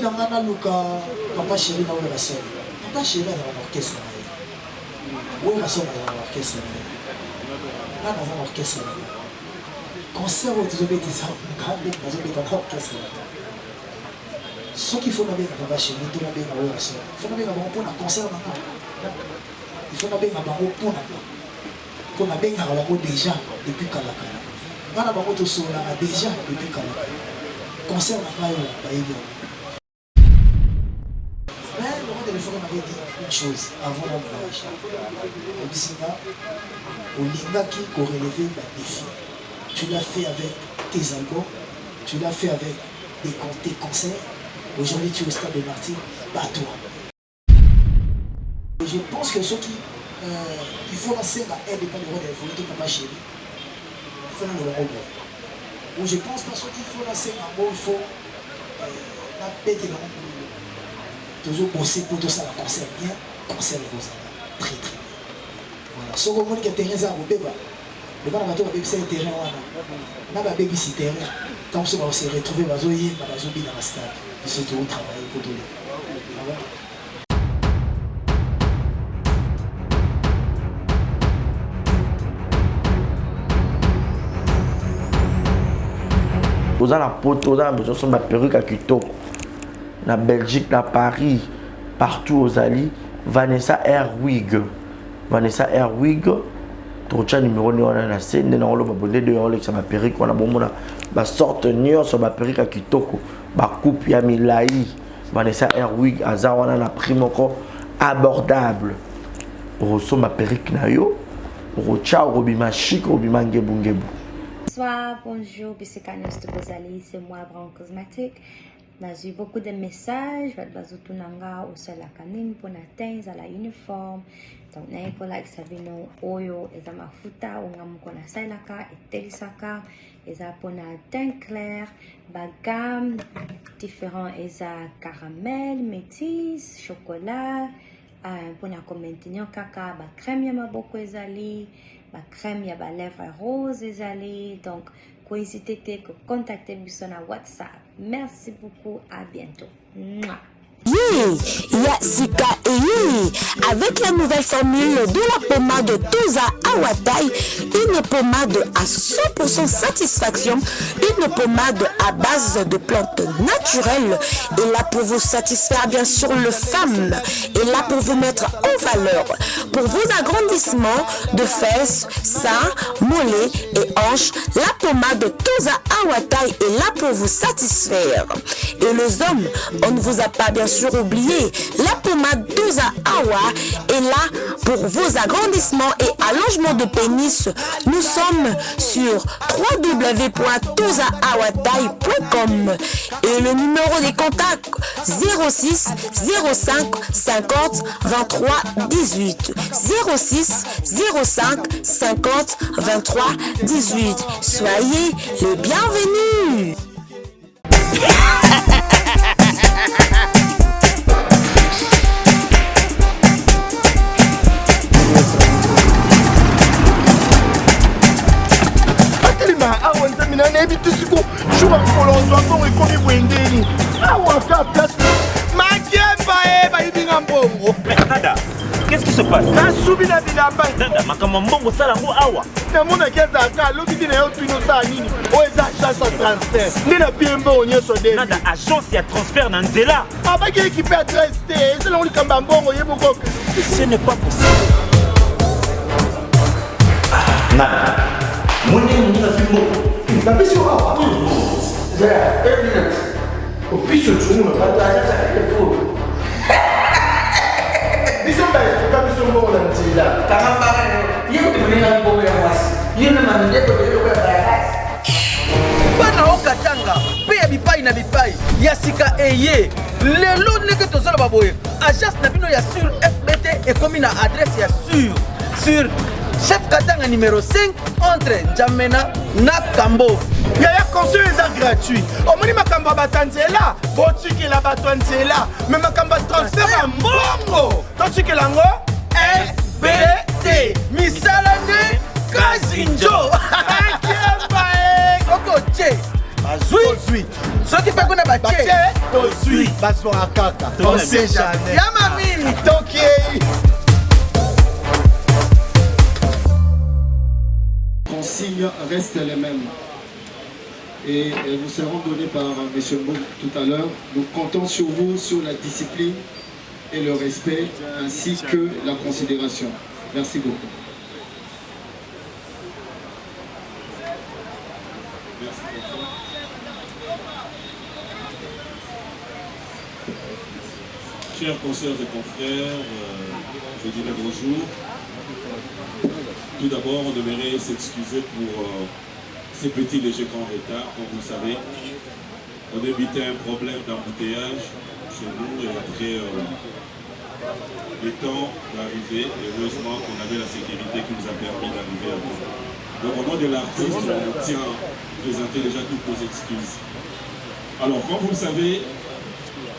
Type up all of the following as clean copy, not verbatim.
nangana luka papa chéri na oyo basolo. Papa chéri na orchestre na ye. Oyo basolo na orchestre na ye. Na na orchestre na ye. Concert où tu veux ça, garder dans un orchestre. Ce qu'il faut n'avoir papa chéri, tu n'as bien oyo basolo. Il faut n'avoir bon pour un concert maintenant. Il faut n'avoir bon pour na benga bango déjà depuis kalaka. Bana bango to sola déjà depuis kalaka. Concert na pas baïdo. Mais le roi de l'effort m'avait dit une chose avant mon voyage. Le bisina au lingaki pour relever la défi. Tu l'as fait avec tes albums, tu l'as fait avec tes concerts. Aujourd'hui tu es au stade de Martyrs, bats-toi. Je pense que ceux qui il faut lancer la aide et pas le roi de l'effort, papa chéri. Il faut le robot. Ou je pense parce qu'il faut lancer un mot, il faut la paix de l'homme. Toujours bosser pour tout ça, la concert bien, concert les beaux très très bien. Voilà. Ce qu'on dit que terrain au bébé, le bas de baby c'est terrain on a baby c'est terrain. Quand on se retrouver dans la stade, il se trouve travailler pour tout le monde. Dans la poto, dans la perruque à Kitoko, na Belgique, na Paris, partout aux alliés, Vanessa Airwig. Vanessa Airwig, tu as numéro de la scène, de l'abonné de Rolex, ma perruque, on a bon, ma sorte de sur ma perruque à Kitoko, ma coupe Yamilai, Vanessa Airwig, Azawana, la prime encore abordable. Pour ma perruque nayo, pour ciao, Robima chic, Robima ngebungebu. Bonsoir, bonjour, Bissekanos de Bozali, c'est moi, Brown Cosmétique. J'ai eu beaucoup de messages, je nanga au sol la canine pour atteindre la uniforme. Donc, il faut que savino oyo, et ma futa, ou ngamukona sailaka, et telisaka, et ça pour teint clair, bagam, différents, et ça caramel, métis, chocolat, pour maintenir caca, ba crème yama beaucoup ezali. Ma crème, il y a ma lèvre rose et allez. Donc, n'hésitez pas à contacter sur WhatsApp. Merci beaucoup. À bientôt. Mouah. Sika et avec la nouvelle formule de la pommade Toza Awatai, une pommade à 100% satisfaction, une pommade à base de plantes naturelles, et là pour vous satisfaire bien sûr le femme, et là pour vous mettre en valeur, pour vos agrandissements de fesses, seins, mollets et hanches, la pommade Toza Awatai est là pour vous satisfaire. Et les hommes, on ne vous a pas bien sûr oublié, la pommade Toza Awa est là pour vos agrandissements et allongements de pénis. Nous sommes sur www.tozaawatai.com et le numéro des contacts 06 05 50 23 18 06 05 50 23 18. Soyez les bienvenus. Nada, qu'est-ce qui se passe? Nada, agence et transfert dans Nzela. Ce n'est pas possible. Nada. Bana okatanga pe ya bipai na bipai ya sika eye lelo ndenge tozala baboye agence na bino ya sur FBT ekomi na adresse ya sur chef Katanga numéro 5 entre Njamena na Kambo. Yaya conseil est gratuit. Omoni makamba batanzela, botiki la batanzela, mais makamba transfert à mbongo. Totiki lango FBT. Misalane Kazinjo. Koko che. Azui. Ce qui fait qu'on a baché. Tozui. bazwaka kaka. On sait jamais. Yamami. Tokiei. Consignes restent les mêmes et elles vous seront données par M. Mouk tout à l'heure. Nous comptons sur vous, sur la discipline et le respect ainsi que la considération. Merci beaucoup. Chers consoeurs et confrères, je dirais bonjour. Tout d'abord, on devrait s'excuser pour ces petits légers camps en retard. Comme vous le savez, on évitait un problème d'embouteillage chez nous et après le temps d'arriver, heureusement qu'on avait la sécurité qui nous a permis d'arriver à temps. Donc au nom de l'artiste, on tient à présenter déjà toutes nos excuses. Alors, comme vous le savez,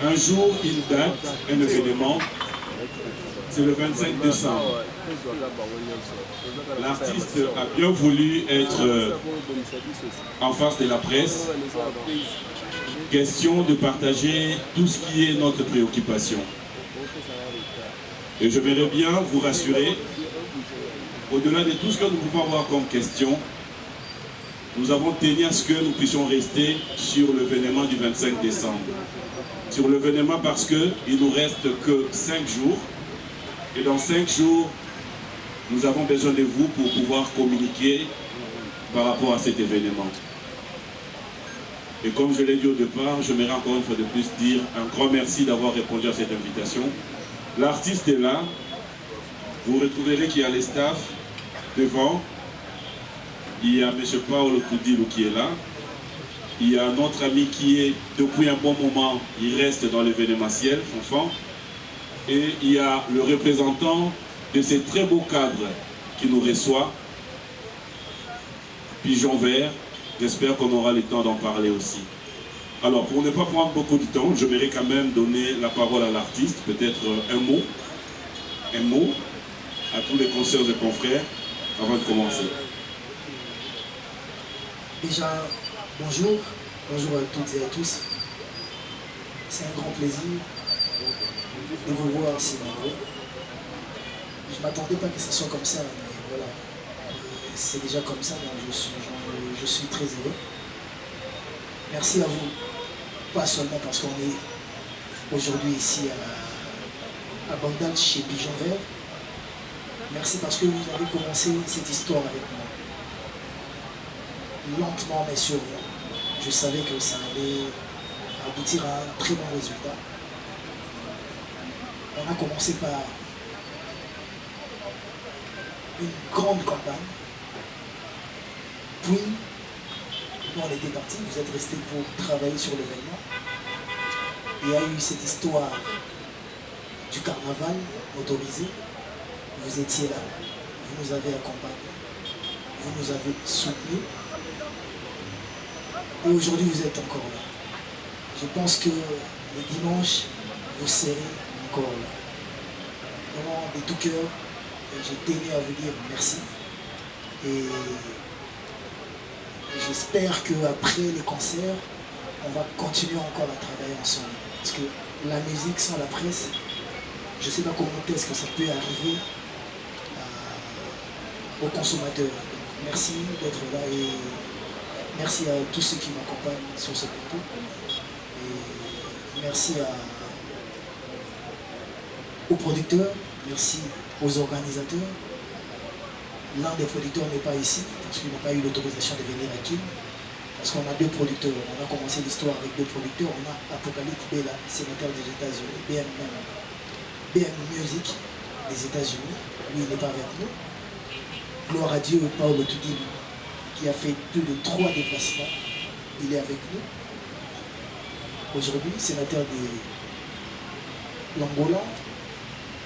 un jour, une date, un événement, c'est le 25 décembre. L'artiste a bien voulu être en face de la presse. Question de partager tout ce qui est notre préoccupation. Et je voudrais bien vous rassurer, au-delà de tout ce que nous pouvons avoir comme question, nous avons tenu à ce que nous puissions rester sur l'événement du 25 décembre. Sur l'événement parce qu'il ne nous reste que 5 jours. Et dans 5 jours, nous avons besoin de vous pour pouvoir communiquer par rapport à cet événement. Et comme je l'ai dit au départ, j'aimerais encore une fois de plus dire un grand merci d'avoir répondu à cette invitation. L'artiste est là. Vous retrouverez qu'il y a les staffs devant. Il y a M. Paolo Koudilou qui est là. Il y a notre ami qui est, depuis un bon moment, il reste dans l'événementiel, Fonfon. Et il y a le représentant de ces très beaux cadres qui nous reçoit, Pigeon Vert. J'espère qu'on aura le temps d'en parler aussi. Alors, pour ne pas prendre beaucoup de temps, j'aimerais quand même donner la parole à l'artiste, peut-être un mot à tous les consoeurs et confrères, avant de commencer. Déjà, bonjour à toutes et à tous. C'est un grand plaisir de vous voir si nombreux. Je ne m'attendais pas que ce soit comme ça, mais voilà. C'est déjà comme ça, donc je suis très heureux. Merci à vous, pas seulement parce qu'on est aujourd'hui ici à Bandal chez Pigeon Vert. Merci parce que vous avez commencé cette histoire avec moi. Lentement mais sûrement. Je savais que ça allait aboutir à un très bon résultat. On a commencé par une grande campagne. Puis, on était parti, vous êtes restés pour travailler sur l'événement. Il y a eu cette histoire du carnaval autorisé. Vous étiez là, vous nous avez accompagnés, vous nous avez soutenus. Et aujourd'hui, vous êtes encore là. Je pense que le dimanche, vous serez encore là. Vraiment, de tout cœur, je tenais à vous dire merci. Et j'espère qu'après les concerts, on va continuer encore à travailler ensemble. Parce que la musique sans la presse, je ne sais pas comment est-ce que ça peut arriver aux consommateurs. Donc, merci d'être là et merci à tous ceux qui m'accompagnent sur ce plateau. Et merci aux producteurs, merci aux organisateurs. L'un des producteurs n'est pas ici parce qu'il n'a pas eu l'autorisation de venir à Kim. Parce qu'on a deux producteurs. On a commencé l'histoire avec deux producteurs. On a Apocalypse Bella, sénateur des États-Unis, BM Music des États-Unis. Lui, il n'est pas avec nous. Gloire à Dieu, Paolo Koudilou, qui a fait plus de 3 déplacements. Il est avec nous. Aujourd'hui, sénateur de l'Angola,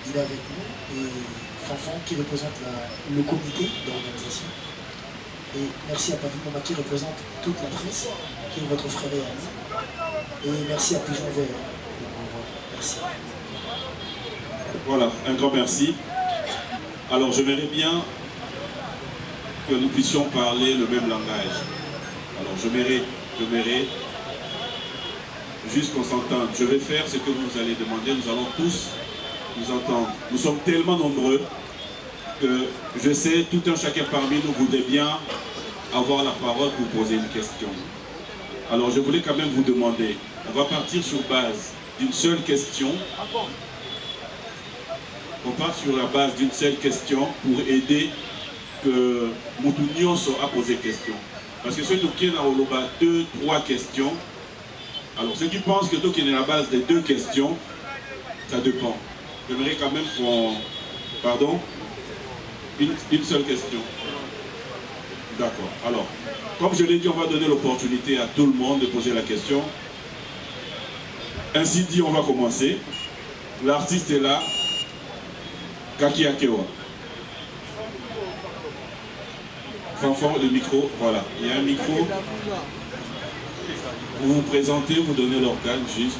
il est avec nous. Et Fanfan qui représente le comité d'organisation. Et merci à Pavi Moma qui représente toute la presse, qui est votre frère et ami. Et merci à Pigeon Vert. Merci. Voilà, un grand merci. Alors, j'aimerais bien que nous puissions parler le même langage. Alors, j'aimerais juste qu'on s'entende. Je vais faire ce que vous allez demander, nous allons tous nous entendre. Nous sommes tellement nombreux que je sais, tout un chacun parmi nous voudrait bien avoir la parole pour poser une question. Alors je voulais quand même vous demander, on va partir sur base d'une seule question. On part sur la base d'une seule question pour aider que Moutounion soit à poser question. Parce que ceux qui ont 2, 3 questions, alors ceux qui pensent que tout qui est à la base des 2 questions, ça dépend. J'aimerais quand même qu'on... Pardon? Une seule question. D'accord. Alors, comme je l'ai dit, on va donner l'opportunité à tout le monde de poser la question. Ainsi dit, on va commencer. L'artiste est là. Kaki Akewa. Fanfan, le micro, voilà. Il y a un micro. Vous vous présentez, vous donnez l'organe juste.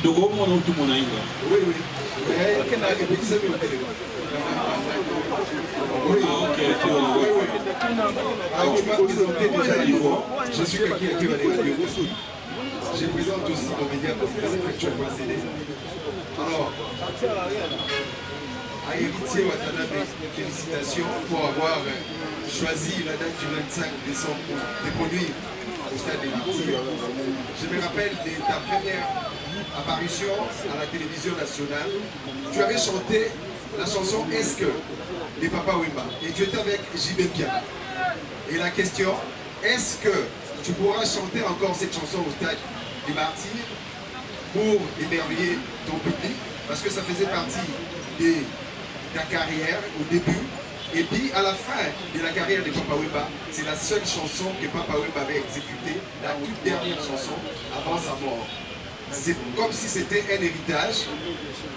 Donc, au moins, tout le monde a une. Oui, oui. Ok, je suis Kaki Akewa. Je présente aussi mon média parce que c'est fait procédé. Alors, à Héritier Watanabe, félicitations pour avoir choisi la date du 25 décembre pour déconduire au stade Héritier. Je me rappelle de ta première apparition à la télévision nationale. Tu avais chanté la chanson Est-ce que des Papa Wemba et tu étais avec JB Piana. Et la question, est-ce que tu pourras chanter encore cette chanson au stade des Martyrs pour émerveiller ton public, parce que ça faisait partie de ta carrière au début, et puis à la fin de la carrière de Papa Wemba, c'est la seule chanson que Papa Wemba avait exécutée, la toute dernière chanson avant sa mort. C'est comme si c'était un héritage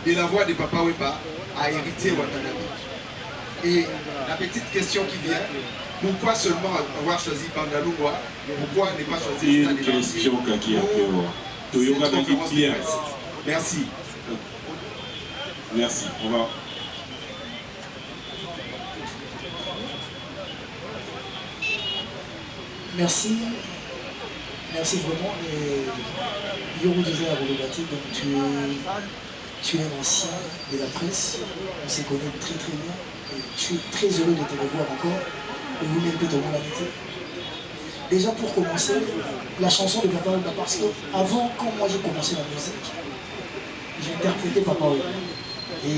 de la voix de Papa Wemba à Héritier Watanabe. Et la petite question qui vient, pourquoi seulement avoir choisi Bandalungwa? Pourquoi ne pas choisir une question Kaki Akewa. Merci. Merci. On va. Merci. Merci vraiment. Et Yoro disait à Rolobati, donc tu es un ancien de la presse. On se connaît très très bien. Et je suis très heureux de te revoir encore. Et vous méritez de mon amitié. Déjà pour commencer, la chanson de Papa Wemba, parce que avant, quand moi j'ai commencé la musique, j'ai interprété Papa Wemba. Et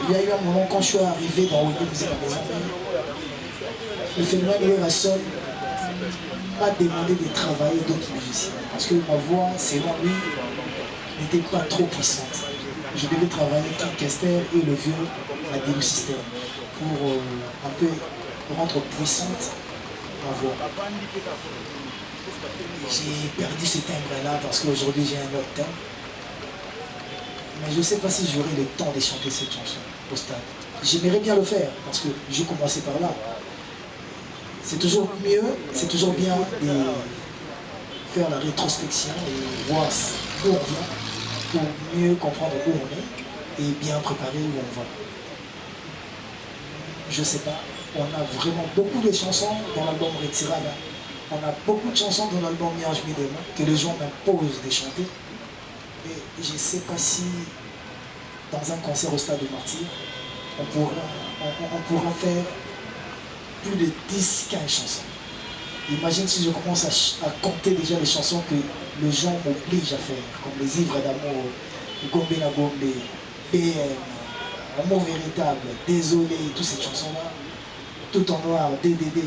il y a eu un moment quand je suis arrivé dans Wemba Musique à mes amis, le phénomène Eurasol m'a demandé de travailler d'autres musiciens. Parce que ma voix, selon lui, n'était pas trop puissante. Je devais travailler King Kester et le vieux Adilou System pour un peu rendre puissante ma voix. J'ai perdu ce timbre-là parce qu'aujourd'hui j'ai un autre timbre. Mais je ne sais pas si j'aurai le temps de chanter cette chanson au stade. J'aimerais bien le faire parce que j'ai commencé par là. C'est toujours mieux, c'est toujours bien de faire la rétrospection et voir d'où on vient pour mieux comprendre où on est et bien préparer où on va. Je ne sais pas. On a vraiment beaucoup de chansons dans l'album Retirada. On a beaucoup de chansons dans l'album Miage Midema que les gens m'imposent de chanter. Et je ne sais pas si dans un concert au stade de Martyrs, on pourra faire plus de 10-15 chansons. Imagine si je commence à compter déjà les chansons que les gens m'obligent à faire, comme Les Ivres d'amour, Gombe na Gombe, BM, Amour véritable, Désolé, toutes ces chansons-là. Tout en noir, DDD,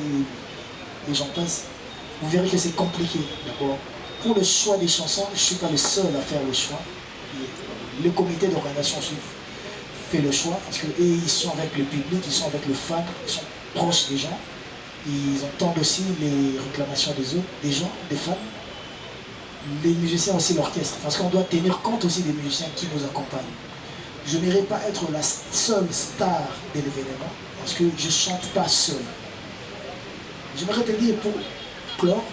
et j'en passe. Vous verrez que c'est compliqué, d'accord. Pour le choix des chansons, je ne suis pas le seul à faire le choix. Le comité d'organisation fait le choix, parce qu'ils sont avec le public, ils sont avec le fan, ils sont proches des gens. Ils entendent aussi les réclamations des gens, des fans. Les musiciens aussi, l'orchestre, parce qu'on doit tenir compte aussi des musiciens qui nous accompagnent. Je n'aimerais pas être la seule star de l'événement, parce que je ne chante pas seul. J'aimerais te dire pour clore,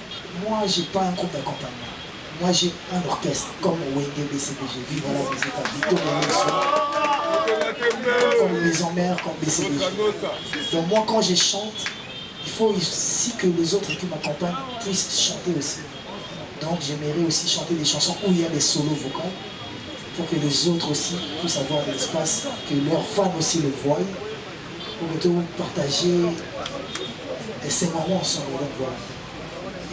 moi j'ai pas un groupe d'accompagnement. Moi j'ai un orchestre comme Wenge BCBG, Vive la musique à Victor, comme Maison Mère, comme BCBG. Donc moi quand je chante, il faut aussi que les autres qui m'accompagnent puissent chanter aussi. Donc j'aimerais aussi chanter des chansons où il y a des solos vocaux pour que les autres aussi puissent avoir de l'espace, que leurs fans aussi le voient, pour que tout partager ces moments ensemble. Donc voilà.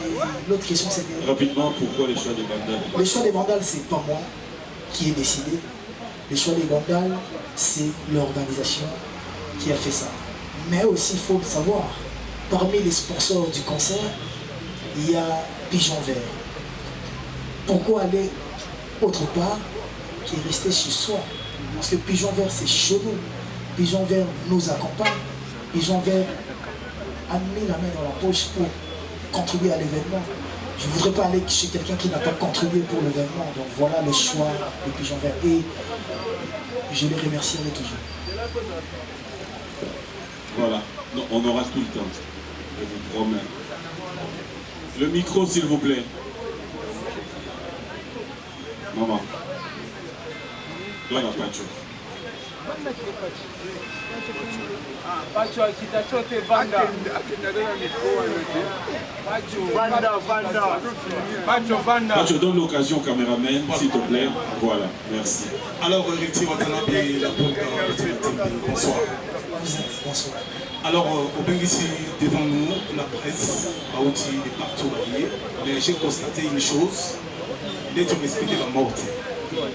Et l'autre question c'était... Rapidement, pourquoi les choix des Bandal? Le choix des Bandal, c'est pas moi qui ai décidé. Le choix des Bandal, c'est l'organisation qui a fait ça. Mais aussi, il faut le savoir, parmi les sponsors du concert, il y a Pigeon Vert. Pourquoi aller autre part qui est resté chez soi? Parce que Pigeon Vert, c'est chez nous. Pigeon Vert nous accompagne. Pigeon Vert a mis la main dans la poche pour contribuer à l'événement. Je ne voudrais pas aller chez quelqu'un qui n'a pas contribué pour l'événement. Donc voilà le choix de Pigeon Vert. Et je les remercierai toujours. Voilà, non, on aura tout le temps, je vous promets. Le micro, s'il vous plaît. Maman. Donne à Pacho. Pacho, donne l'occasion au caméraman, s'il te plaît. Voilà, merci. Alors, Héritier Watanabe, la bonsoir. Bonsoir. Alors, au bien ici, devant nous, la presse a aussi de partout variés, mais j'ai constaté une chose, d'être respecté la mort.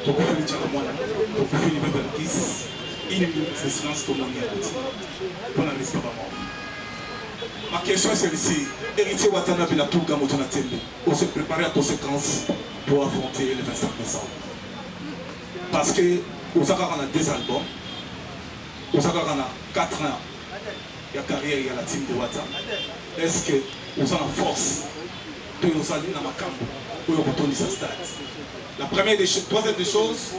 Donc, il faut le dire à moi, donc il faut le dire à Kiss, une minute de silence comme on y a dit, pour la respect de la mort. Ma question est celle-ci, Héritier Watanabe, la tour Gamotona Tembe, on se prépare à conséquence pour affronter le 25 décembre. Parce que, au Zakar, on a 2 albums, au Zakar, on a 4 ans. Il y a carrière, il y a la team de Wata. Est-ce que vous avez la force de nous aller dans ma camp pour retourner sa stade? La première des choses, troisième des choses.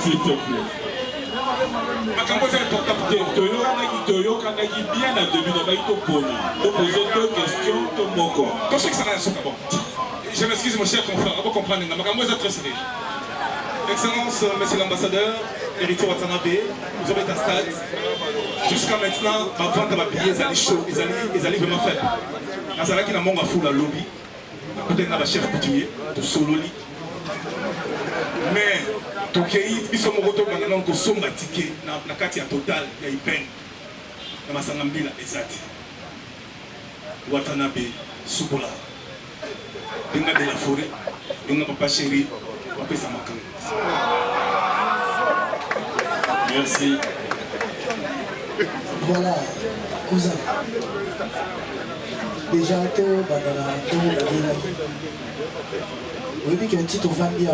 S'il te plaît. Ma camp est important. Toyo Kanagi bien à début de la Pona. Donc poser 2 questions de mon corps. Quand je sais que ça n'a rien à je m'excuse mon cher confrère, on va comprendre. Ma camp est très sérieux. Excellence, monsieur l'ambassadeur, Héritier Watanabe, vous avez un stade. Jusqu'à maintenant, ma vente à ma billet, ils allaient chaud, ils allaient vraiment faible. Nazala qui n'a pas fou la lobby, peut-être dans la chef coutumier, de Sololi. Mais, tout le pays, ils sont morts maintenant que sont ticket, la carte totale, il y a une peine. Dans ma sangambila, exact. Watanabe, Soubola. Denga de la forêt, denga papa chéri, papa Samakan. Merci. Voilà, cousin. Déjà, tout, oui, puis qu'il y a un titre au Vandia,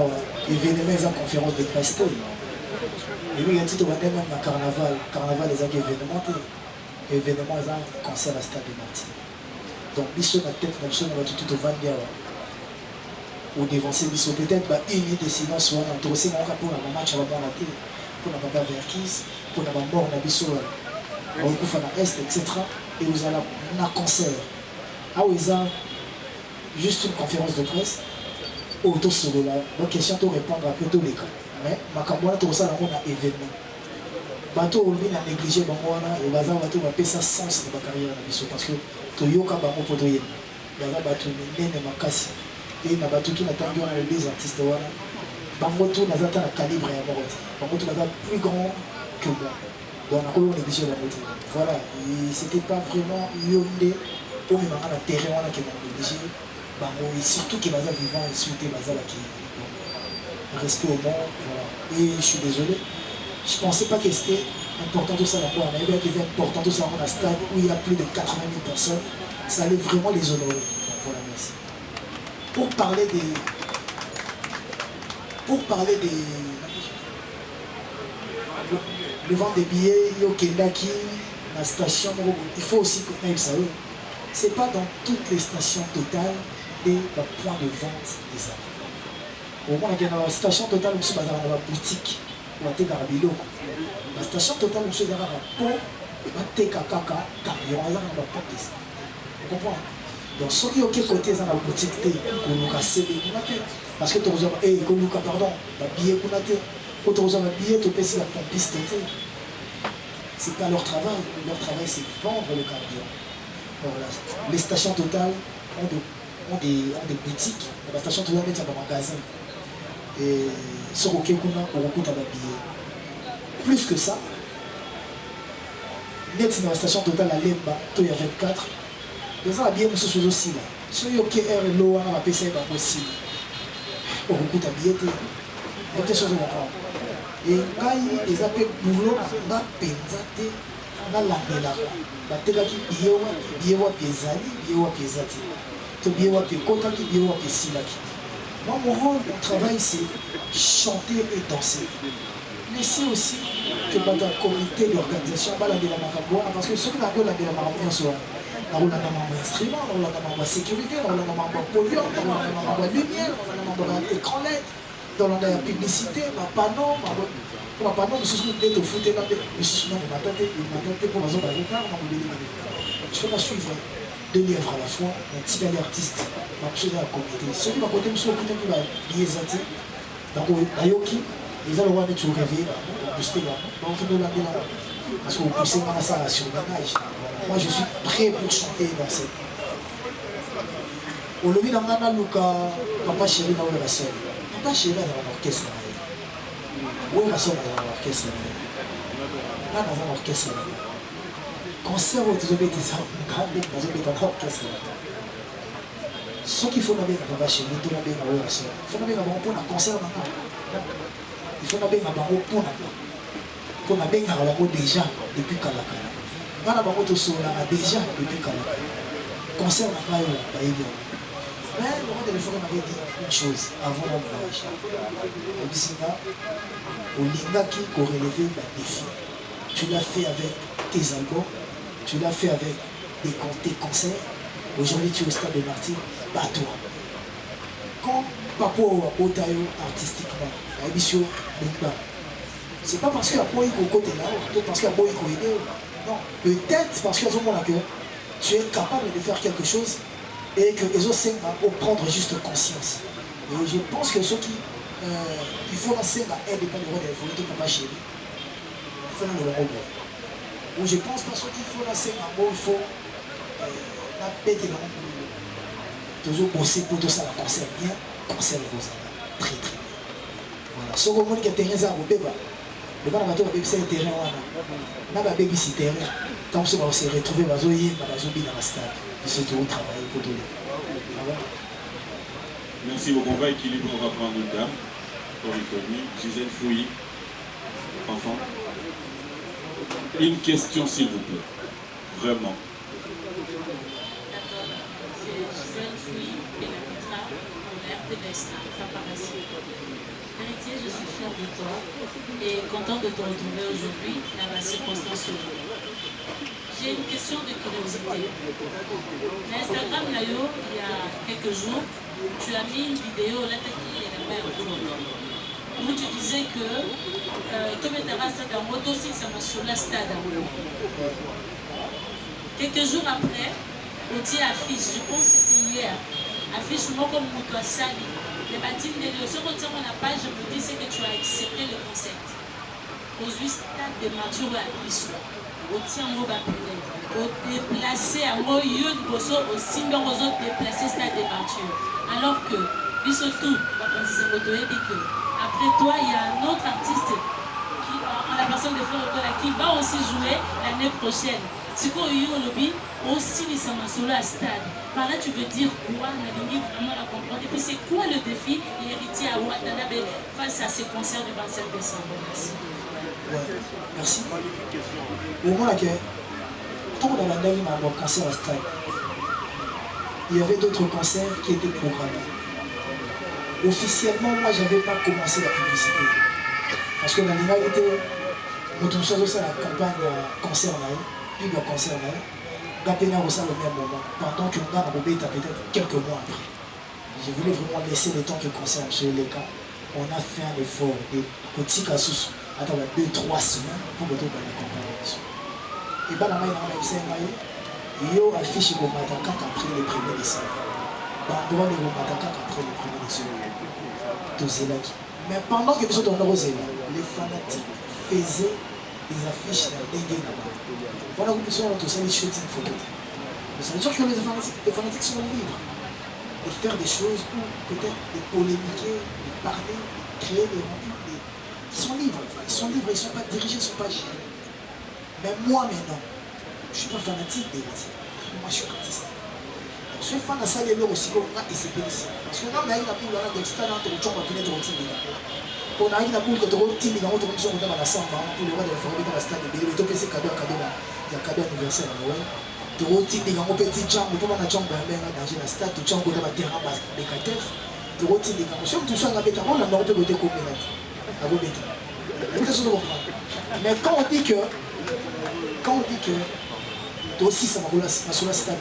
événement, ils ont conférence de presse. Et puis il y a un titre au Vandia, même dans Carnaval. Carnaval, ils ont événement. Événement, ils ont concert à Stade de Martinique. Donc, Bissot, la tête, nous sommes tout au Vandia. Ou dévancer Bissot, peut-être, une décision soit dans le dossier, pour la match à la bonne tête, pour la papa Verkis, pour la mort, on a Bissot, on a la Est, etc. Et vous allez un concert. Ah oui, ils ont juste une conférence de presse. Autour de la bonne question, pour répondre à tous les cas. Mais, ma campagne, tout ça, on a événement. Bateau, on a négligé, et bazar, bateau, on va payer ça sens de ma carrière à Bissot. Parce que, tu y a un bango pour toi. Bazar, bateau, il y a un casse. Et na bateau qui n'attend pas les artistes voilà bango tout n'a pas le calibre à mort bango tout n'a plus grand que moi donc on a négligé la moitié voilà c'était pas vraiment yondé au même moment la terrain on a qui m'a négligé bango et surtout qui bazar vivant et souhaiter bazar là qui respect au monde voilà et je suis désolé je pensais pas que c'était important tout ça là on avait bien qu'il était important tout ça dans un stade où il y a plus de 80 000 personnes ça allait vraiment les honorer donc voilà merci. Pour parler des le vente des billets, Yokendaki, la station, il faut aussi connaître ça. C'est pas dans toutes les stations totales des points de vente des armes. Au moins, il y a la station totale, on se dans la boutique, on va faire la station totale, on se dans la peau, on va faire caca, carburant, on va faire. Vous comprenez? Donc, ceux qui ont côté dans la boutique, on a cassé les billets. Parce que tu as pardon, la billet pour la tête. Quand tu as un billet, tu peux la piste. Ce n'est pas leur travail. Leur travail, c'est vendre le carburant. Voilà. Les stations totales ont de ont des boutiques, la station tout le monde met dans magasin. Et sur auquel on a beaucoup de billets. Plus que ça, net dans la station totale à Lemba, il y a 24. Les gens habillés sont aussi là. Si vous avez un lot, on va payer ça aussi. On a beaucoup de billets. Il y a des choses à comprendre. Et quand ils appellent boulot, on a pensé na landela batekaki biye wapi ezali biye wapi ezati to biye wapi ekotaki biye wapi esilaki. Moi mon rôle mon travail c'est chanter et danser. Laissez aussi que dans un comité d'organisation balandela makambo parce que ceux qui n'ont pas la makambo nyonso nakolanda mambo instrument nakolanda mambo sécurité nakolanda mambo polluant nakolanda mambo lumière nakolanda mambo écran LED nakolanda ya publicité panneau pour la panneau, je suis peut-être au foot et là, je suis dans le matin pour la zone de retard, je ne peux pas suivre 2 livres à la fois, un petit gars artiste, je suis dans la communauté. Celui qui m'a côté, je suis côté qui va lier Zati, donc Ayoki, ils ont le droit de tout réveiller, booster là, donc ils nous l'ont dit là, parce que vous poussez dans la salle sur le bagage. Moi je suis prêt pour chanter et danser. Au lobby d'Angana Luka, papa chéri dans la scène, papa chéri dans l'orchestre. Oui, ma soeur dans l'orchestre. Là, dans un orchestre. Concert où tu as été dans l'orchestre. Ce qu'il faut bien dans la chez nous, il faut bien dans la soeur. Il faut bien dans un concert. Il faut bien dans un concert déjà depuis Kalaka. Dans la banque déjà depuis Kalaka. Concert n'a pas eu. Mais le roi de l'effort m'avait dit une chose avant mon voyage. Au Linga qui a relevé le défi. Tu l'as fait avec tes albums, tu l'as fait avec tes concerts. Aujourd'hui, tu es au stade de Martyr, bats-toi. Quand Papa Otayo artistiquement, à l'émission Linga, c'est pas parce qu'il y a pas eu au côté là, peut-être parce qu'il y a pas eu au côté. Non, peut-être parce qu'il y a un moment que tu es capable de faire quelque chose. Et que les autres vont prendre juste conscience. Et je pense que ceux qui il faut lancer la aide pas le roi de la papa chéri. Il faut le robot. Ou je pense pas qu'il faut lancer la il faut la paix de la toujours bosser pour tout ça la concert bien, concert vos très très bien. Voilà. Ce que vous voulez que terrain ça au bébé. Le bas va baby c'est terrain là. Na baby c'est terrain. Quand on va se retrouver dans la stade. C'est tout travail pour tout le monde. Merci beaucoup. On va équilibrer, on va prendre une dame. Pour l'économie, Gisèle Fouilly, enfant. Une question s'il vous plaît. Vraiment. D'accord. C'est Gisèle Fouilly et la Petra pour la RTBS, Paparazzi. Héritier, je suis fière de toi et contente de te retrouver aujourd'hui dans la circonstance. J'ai une question de curiosité. L'Instagram Nayo, il y a quelques jours, tu as mis une vidéo là qui est la mère où tu disais que comme tu as stade en moto, si ça m'a sur la stade. Quelques jours après, on dit affiche, je pense que c'était hier, affiche moi comme Moto Sali. Les bâtiments de Léo, ce qu'on tient à la page, je me dis c'est que tu as accepté le concept. Aux stade de Mathieu à l'histoire. Au tien au baptême, au déplacer à moi, au signe aux autres déplacer stade de peinture. Alors que, surtout, après toi, il y a un autre artiste qui, en la personne de Fleur qui va aussi jouer l'année prochaine. Ce qu'on a eu au lobby, aussi les solo à stade. Par là, tu veux dire quoi? On a vraiment la comprendre. Et puis, c'est quoi le défi héritier à Ouattara face à ces concerts du 27 décembre? Merci. Ouais, merci. Au moment que tout dans la dernière m'a concert à stade, il y avait d'autres concerts qui étaient programmés. Officiellement, moi, je n'avais pas commencé la publicité. Parce que dans la réalité, nous avons fait la campagne concert, puis le concert, Gapena au sein au même moment, pendant que nous avons peut-être quelques mois après. Je voulais vraiment laisser le temps que le concert sur les cas. On a fait un effort de petit casus. Attends, 2-3 semaines pour que tout le monde accompagne. Et bien, il y a affiché au Matakak après le 1er décembre. Bandora de Matakak après le 1er décembre. Mais pendant que nous sommes dans les fanatiques faisaient des affiches dans les gays là-bas. Voilà où nous sommes tous les shootings photos. Vous savez que les fanatiques sont libres. de faire des choses ou peut-être de polémiquer, de parler, de créer des rendus. Ils sont libres, ils ne sont pas dirigés, ils ne sont pas gérés. Mais moi maintenant, je ne suis pas fanatique des métiers. Moi je suis artiste. Je suis fan de ça, les aussi, on a essayé ici. Parce que là, on a eu la boule, on a des stades, on a des gens qui ont été on a eu la boule, on a eu la boule, on a eu la samba, pour le roi de la forêt dans la stade de Bélé, on a eu cadeau, il y a cadeau anniversaire à Noël. Toroti ndinga mo petit jambo to bana jambo ya menga danger la stade to jambo na terrain bas de katef toroti ndinga mo somme tout ça na beta on a morte côté combien à go beta mais quand on dit que toi aussi ça va rouler sur la stade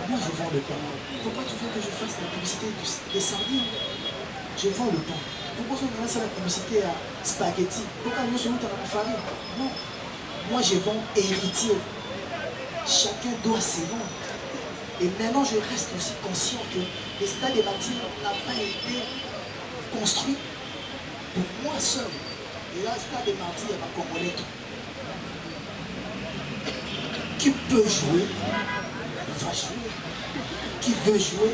moi je vends le pain. Pourquoi tu veux que je fasse la publicité des sardines? Je vends le pain. Pourquoi tu veux faire la publicité à spaghetti? Pourquoi nous sommes dans la farine? Non, moi je vends héritier. Chacun doit se vendre. Et maintenant, je reste aussi conscient que le stade des bâtiments n'a pas été construit pour moi seul. Et là, le stade des bâtiments, il y a ma Congolais. Qui peut jouer, va jouer. Qui veut jouer,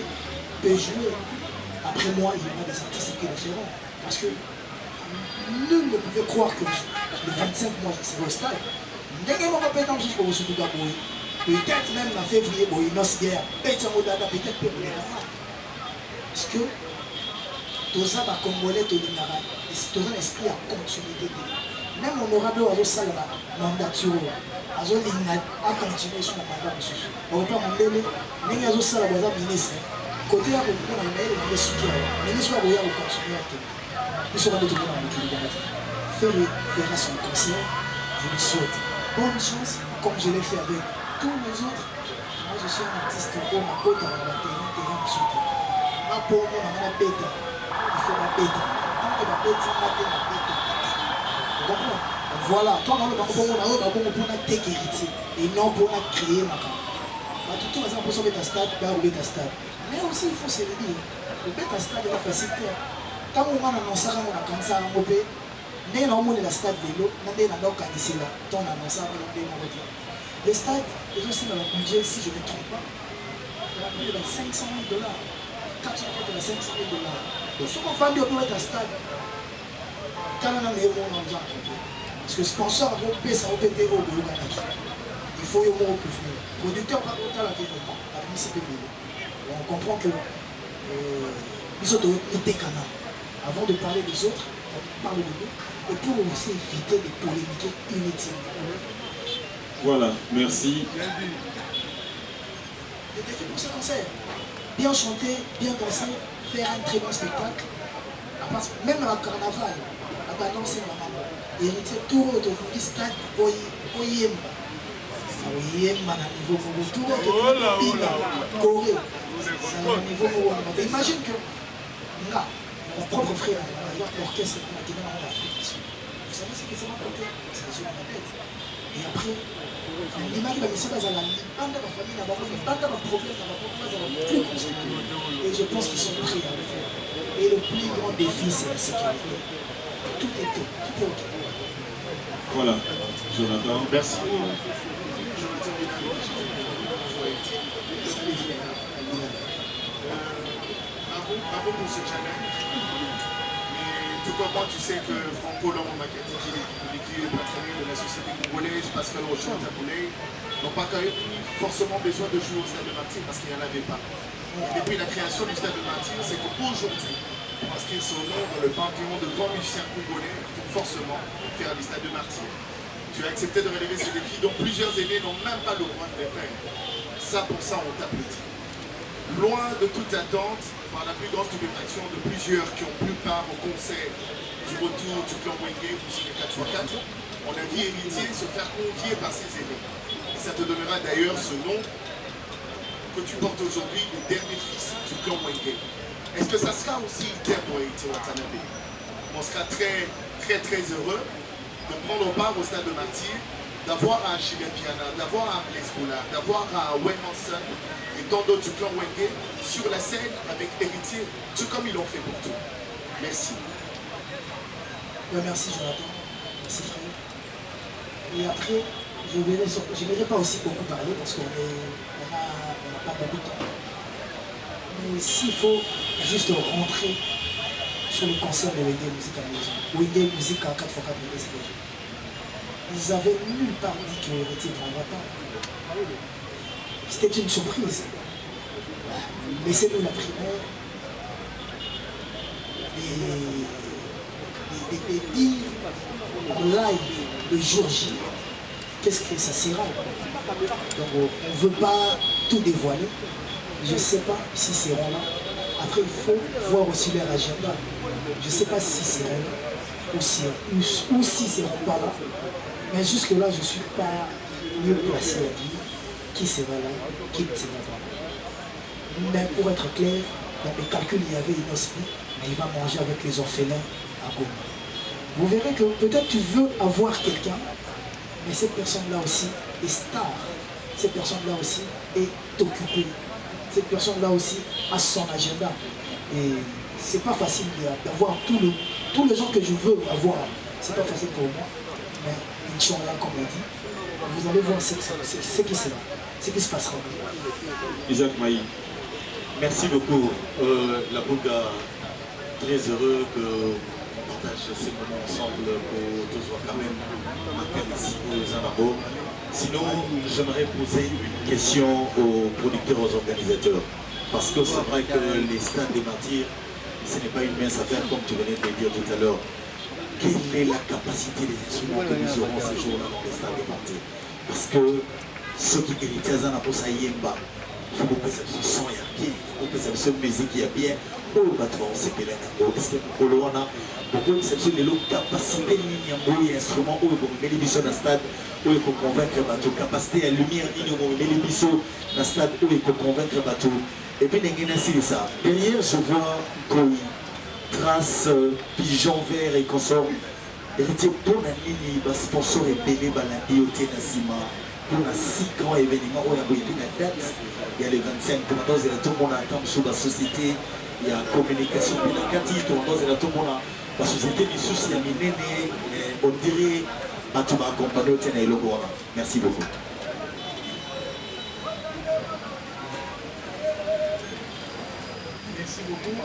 peut jouer. Après moi, il y aura des artistes qui le feront. Parce que nul ne pouvait croire que le 25 mois, je serai au stade. Peut-être même en février, bon, il n'ose guère. Peut-être peut parce que tous ça va congolais, tout le monde. Et c'est tous un esprit à continuité. Même honorable à ça la mandature, à continuer sur la mandat. On va pas mon bébé, mais il y a ça la ministre. Côté à vous, on a un soutien. Ministre va continuer à tenir. Nous sommes allés tout le monde faire son concert. Je lui souhaite bonne chance, comme je l'ai fait avec tous les autres. Moi je suis un artiste au Makota, on va terrain de soutien. Ma pauvre, on a la bêta. Il faut la bêta. Tant que la bêta, on a la bêta. Vous comprenez? Voilà, quand on a le Makota, on a un tech héritier. Et non pour créer ma carte. Tout le monde a besoin de stade, de stade. Mais aussi, il faut se le dire. Le bêta stade est la facilité. Quand on a annoncé, on a comme ça, on peut. Mais on a la stade de l'eau, on a annoncé là. On a annoncé, on a annoncé. Le stade, les aussi dans le budget, si je ne me trompe pas, il y a plus de 500 000 $. 400 000 $, 500 000 $. Donc, si on vend un stade, quand on a un euro, on a besoin de parce que sponsor, ça va péter au bureau. Il faut y avoir au plus. Producteur, pas autant la publicité. On comprend que nous autres, avant de parler des autres, on parle de nous, et pour aussi éviter des polémiques inutiles. Voilà, merci. Le défi pour ce concert, bien chanter, bien danser, faire un très bon spectacle. Même dans le carnaval, la danse est maman. Héritier tout aujourd'hui, stade Oyemba. Oyemba à niveau Congo, tout aujourd'hui, Corée. C'est à niveau Congo. Imagine que là, mon propre frère, l'orchestre qu'on a tenu en Afrique. Vous savez ce que c'est ma côté? C'est les yeux de ma tête. Et après, l'image de la mission, elle a bande de ma famille, elle a bande de problème, elle a plus construit. Et je pense qu'ils sont prêts à le faire. Et le plus grand défi, c'est la sécurité. Tout est OK. Voilà, Jonathan. Merci. Bravo pour ce challenge. Et tout comme moi, tu sais que Franco Laurent Makati, qui est patronyme de la société congolaise, Pascal Rochon Taboulay, n'ont pas quand même forcément besoin de jouer au Stade de Martyrs parce qu'il n'y en avait pas. Et depuis la création du Stade de Martyrs, c'est qu'aujourd'hui, parce qu'ils sont dans le panthéon de grands musiciens congolais, il faut forcément faire le Stade de Martyrs. Tu as accepté de relever ce défi dont plusieurs aînés n'ont même pas le droit de le faire. Ça, pour ça, on t'applaudit. Loin de toute attente, par la plus grande stupéfaction de plusieurs qui ont pris part au concert du retour du clan Wenge ou sur les 4x4, on a vu Héritier se faire convier par ses aînés. Et ça te donnera d'ailleurs ce nom que tu portes aujourd'hui, le dernier fils du clan Wenge. Est-ce que ça sera aussi clair pour Héritier Watanabe? On sera très, très, très heureux de prendre part au Stade de Martyrs, d'avoir un Chilien Piana, d'avoir un Blaise Boula, d'avoir un Wayne Hanson et tant d'autres du clan Wenge sur la scène avec Héritier, tout comme ils l'ont fait pour tout. Merci. Ouais, merci Jonathan. Merci frère. Et après, je ne verrai pas aussi beaucoup parler parce qu'on n'a pas beaucoup de temps. Mais s'il faut juste rentrer sur le concert de Wende Musique à la maison, Wende Musique à 4x4 ils avaient nulle part dit que Héritier ne prendra pas. C'était une surprise. Laissez-nous la primaire et dire en live le jour J qu'est-ce que ça sera. Donc on ne veut pas tout dévoiler. Je ne sais pas si c'est là. Après il faut voir aussi leur agenda. Je ne sais pas si c'est là ou si c'est pas là. Mais jusque là je ne suis pas mieux placé à dire qui sera là, qui ne sera pas là. Mais pour être clair, dans mes calculs il y avait Inospi, mais il va manger avec les orphelins à Goma. Vous verrez que peut-être tu veux avoir quelqu'un, mais cette personne-là aussi est star. Cette personne-là aussi est occupée. Cette personne-là aussi a son agenda. Et c'est pas facile d'avoir tous les gens que je veux avoir. C'est pas facile pour moi. Mais Inch'Allah, comme on dit, vous allez voir ce qui sera, ce qui se passera. Isaac Maï, merci beaucoup. La Bouga, très heureux que ces moments ensemble pour tous voir quand même ici aux Zanabo. Sinon, j'aimerais poser une question aux producteurs, aux organisateurs. Parce que c'est vrai que les stades des martyrs, ce n'est pas une mince affaire comme tu venais de le dire tout à l'heure. Quelle est la capacité des instruments que nous aurons ces jours-là dans les stades des martyrs? Parce que ceux qui héritent à Zanabo, ça y est, il faut que ce son y a bien, il faut que ce musique y a bien. Oh, patron, c'est que là, est-ce que nous avons beaucoup de capacité de instruments où ils mettent les bisous dans le stade, où ils peuvent convaincre le bateau, capacité à lumière, ils mettent les bisous dans le stade, où ils peuvent convaincre le bateau. Et puis, il y a ça. Derrière, je vois Koi, trace, pigeon vert et consorts. Héritier, pour la ligne, le sponsor est payé par la IoT Nassima. Pour la 6 grands événements, où il y a la date, il y a les 25, tout le monde attend sur la société. Il y a communication, il y a tout le monde la société du souci, il y a on dirait à tout accompagner au Téné le Gouana. Merci beaucoup. Merci beaucoup.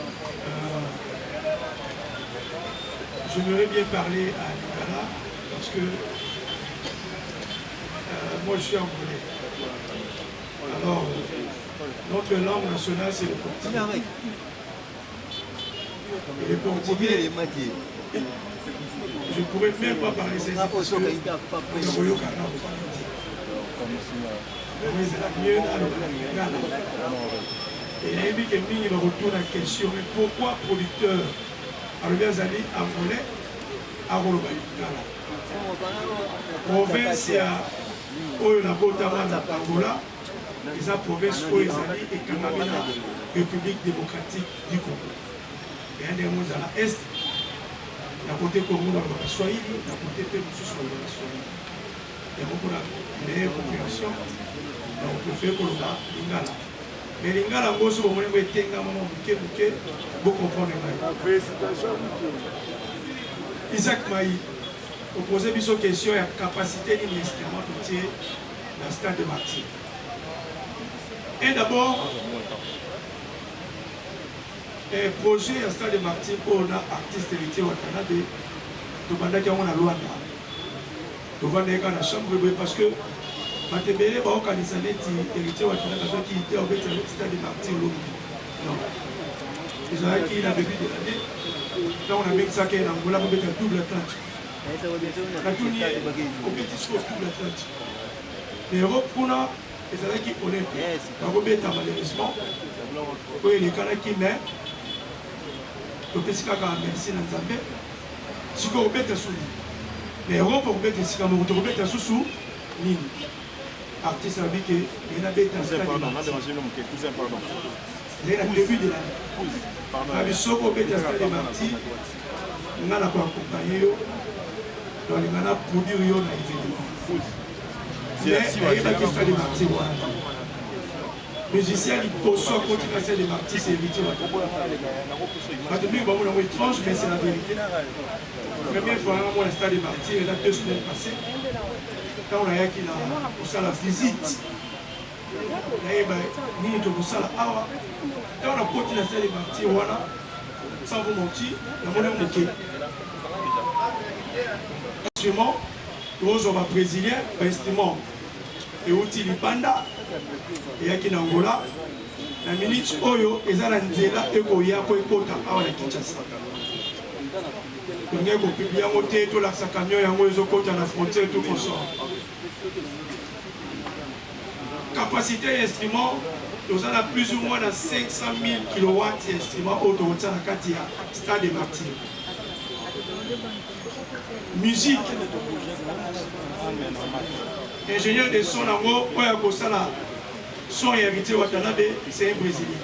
J'aimerais bien parler à Lingala parce que moi je suis angolais. Alors, notre langue nationale c'est le portugais. Et le portugais, je ne pourrais même pas parler ces parce que et il a dit que Ming va retourner à la question, mais pourquoi producteur Alubazali angolais à Rolobangala? Province à Oyonabotama na Angola, les provinces Oyezali et Kanamina, République démocratique du Congo. Et un des mots à l'est, la côté Congo dans le Swahili, la côté Pémoussou sur le Swahili. Il y a beaucoup de meilleure compréhension, donc on peut faire pour Lingala. Mais Lingala, on se voit que Tenga, beaucoup comprendre. Isaac Maï, vous posez une question sur la capacité de l'instrument de tirer dans le stade de Martyr. Et d'abord, un projet à stade de Martyr pour un artiste héritier au Canada, de Luanda. Nous avons dans la chambre parce que Matébélé va organiser un héritier au Canada qui était au stade de Martyr. Non. Ils ont acquis la début de l'année. Là, on a mis ça qui est en Angola, on a mis un double Atlantique. La tournée, on met discours double Atlantique. Mais Europe, on a les années qui ont été. On a mis malheureusement. Oui, les Canadiens qui naissent. Donc, c'est ce qu'on a merci dans Zambie. Si on met sous mais Europe, on met ce qu'on a mis sous Nini. Artiste a dit qu'il y a un bête à ce stade. Il y a un début de l'année. Mais si on met à stade de Martyr, on a accompagné dans les manas produire dans les événements. Mais il y a une question de Martyr. Musicien, il peut soit continuer à faire des Martyrs, c'est éviter. Maintenant, on est étrange, mais c'est la vérité. La première fois, on a un stade de Martyrs, il y a 2 semaines passées. Quand on a eu la visite nayeba nini tokosala awa ntango nakoti na sali martir wana sans vous mentir namoni moke instrument tozwa baprésilien bainstrument euti libanda eyaki na Angola na minute oyo eza na nzela ekoya po ekota awa na Kinshasa tolingi kopiblia yango te tolakisa camion yango ezokota na frontière tout consort capacité ya instrument tozala plus ou moins na 500 000 kW ya instrument oyo tokotia na kati ya Stade des Martyrs. Musique ingénieur de son nango oyo akosala son héritier Watanabe, c'est un Brésilien.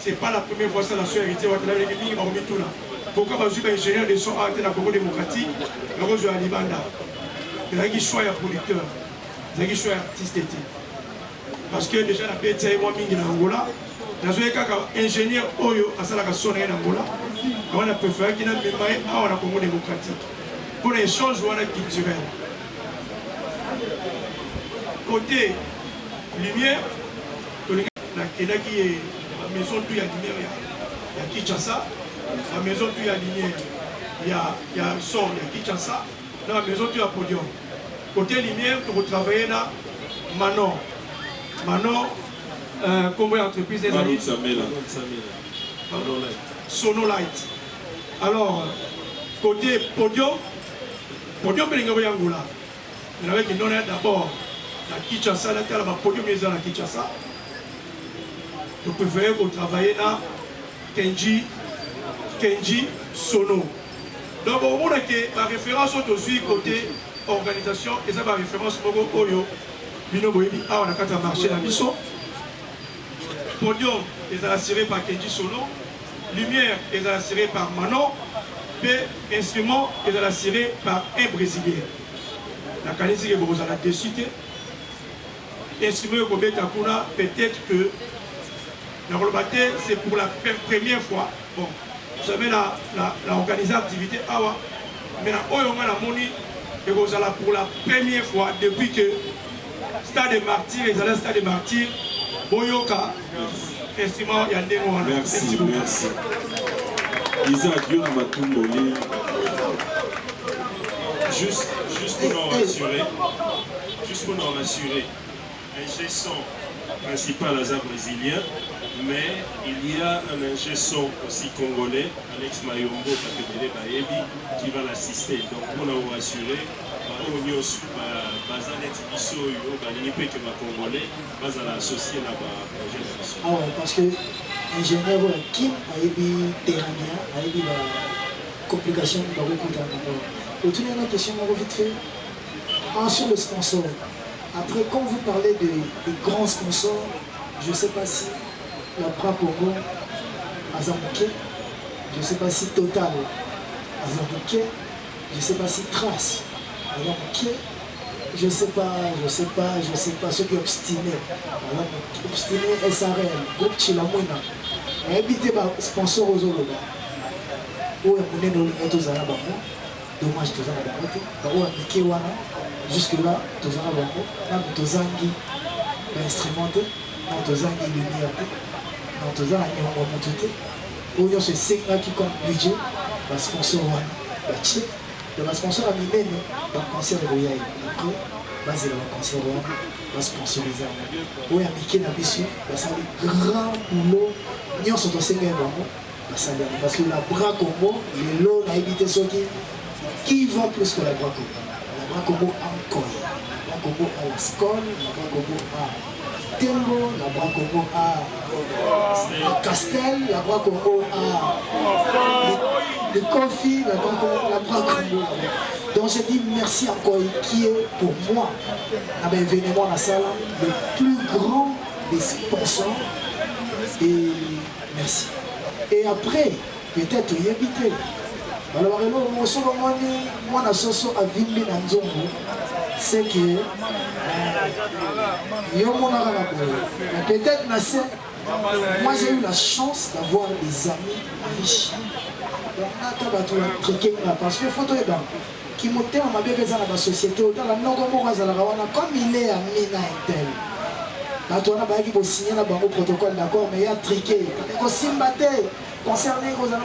C'est pas la première fois que ça la son héritier Watanabe qui finit par tout là. Pourquoi parce que ingénieur de son arrêté la Congo démocratique, le rose de Alibanda. Il y a qui choix producteur, il y a qui choix artiste. Parce que déjà la PTA et moi mingi en Angola, dans un cas ingénieur Oyo à ça la son en Angola, on a préféré qu'il y ait un mémoire à la Congo démocratique pour l'échange culturel. Côté lumière, la maison tout y a lumière, il y a Kinshasa, la maison tout y a lumière, il y a son, il y a Kinshasa, dans la maison tout y a podium. Côté lumière, tu vas travailler là, Manon, combien d'entreprises des amis Sonolight. Alors, côté podium, c'est l'Angola. Mais avec une donnée d'abord, la Kinshasa, la podium est dans la Kinshasa. Tu préfères travailler là, Kenji Sono. Donc, au moment que la référence aussi côté organisation, et ça va référence au Oyo, Binoboyebi, on a qu'à marcher dans Misso. Podium est assuré par Kenji Sono. Lumière est assuré par Manon. Et instrument est assuré par un Brésilien. La qualité que vous avez décidé, instrument peut-être que la Rolobaté, c'est pour la première fois. Bon, vous savez, l'organiser l'activité, mais la Moni, et vous allez pour la première fois depuis que Stade des Martyrs, les Stade des Martyrs, Boyoka, instrument, il y a des mots. Merci, merci. Isaac, Dieu n'a pas tout donné. Juste pour nous rassurer, un son principal Azar brésilien, mais il y a un ingé son aussi congolais, Alex Mayombo, qui va l'assister. Donc pour nous rassurer, parce que l'ingénieur Kim a eu des terrainiens, a eu des complications dans beaucoup d'années. Autour de la question, on va vite fait. Sur le sponsor. Après, quand vous parlez des grands sponsors, je ne sais pas si la Bra Congo a Zamouké, je ne sais pas si Total a Zamouké, je ne sais pas si Trace a Zamouké, je ne sais pas ceux qui obstinés. Obstiné SRL, groupe Chilamouina. Et habité par sponsor aux Oloba. Où est mon nom et aux Arabes. Dommage que ça n'a pas jusque-là, tous les Arabes, tous les Anguilles, instrumentés, tous les Anguilles lumière, tous les Anguilles en monté. Où il y a ce signe qui compte budget, le sponsor, le sponsor a mis même dans le concert de Royal. Après, basé dans le concert Royal, va sponsoriser. Où il y a Mickey Nabisu, ça a des grands boulots, nous sommes tous les parce que la Bra Congo, les lots n'a évité ceux qui vont plus que la Bra Congo. La Bra Congo encore. La Bra Congo à la Scole, la Bra Congo à Tembo, la Bra Congo à Castel, la Bra Congo à le Kofi, la Bra Congo. Donc je dis merci encore qui est pour moi, à l'événement dans la salle, le plus grand des sponsors. Et merci. Et après, peut-être y éviter. Alors, moi, la soso à Vimbi Nanzongo, c'est que peut-être moi j'ai eu la chance d'avoir des amis riches. Donc, parce que photo est dans qui montait en ma bébé dans la société, dans la comme il est à Mina Intel. Maintenant, on a signé le protocole d'accord, mais il y a triqué. Il y a concerné il y a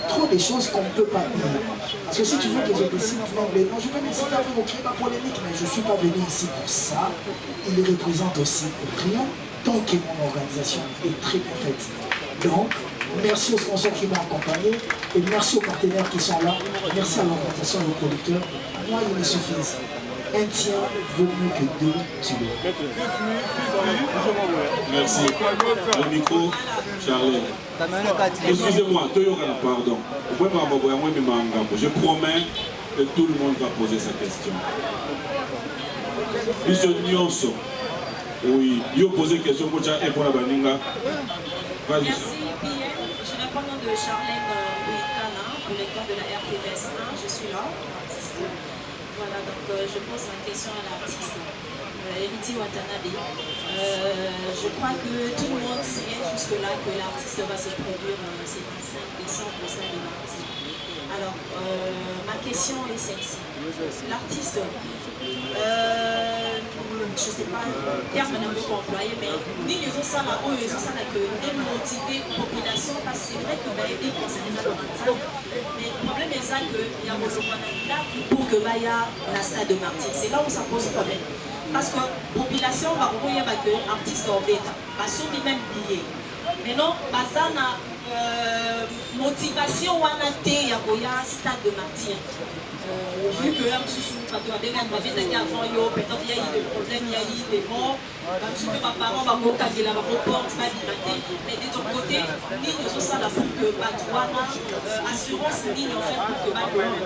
trop de choses qu'on ne peut pas dire. Parce que si tu veux que je décide les noms, je peux décider après pour créer ma polémique, mais je ne suis pas venu ici pour ça. Il représente aussi rien tant que mon organisation est très bien faite. Donc, merci aux sponsors qui m'ont accompagné et merci aux partenaires qui sont là. Merci à l'organisation et aux producteurs. Moi, il me suffit. Un tien vaut mieux que deux tueurs. Merci. Le micro, Charlène. Excusez-moi, pardon. Je promets que tout le monde va poser sa question. Monsieur Nyonso, oui, il pose une question pour la Baninga. Merci, PM. Je réponds au nom de Charlène Ouikana, pour l'école de la RTVS 1. Je suis là, artiste. Voilà, donc je pose ma question à l'artiste, Héritier Watanabe. Je crois que tout le monde sait jusque-là que l'artiste va se produire ce 25 décembre au sein de Marty. Alors, ma question est celle-ci. L'artiste, je ne sais pas le terme d'un mot employé, mais ni les autres là, ils ont ça que démotiver la population, parce que c'est vrai que les c'est déjà le 25. Mais le problème est ça qu'il y a là pour que y a la stade de Marty. C'est là où ça pose problème. Parce que la population va voir que l'artiste en bêta, parce que même billet. Maintenant, ça na motivation à la thé, il y a un stade de Marty. Vu que là, quand tu as bien avant, peut-être il y a eu des problèmes, il y a eu des morts. Même si mes parents vont monter la porte, mais de ton côté, nous sommes ça là pour que Batouana, assurance, nous fait pour que Batouana,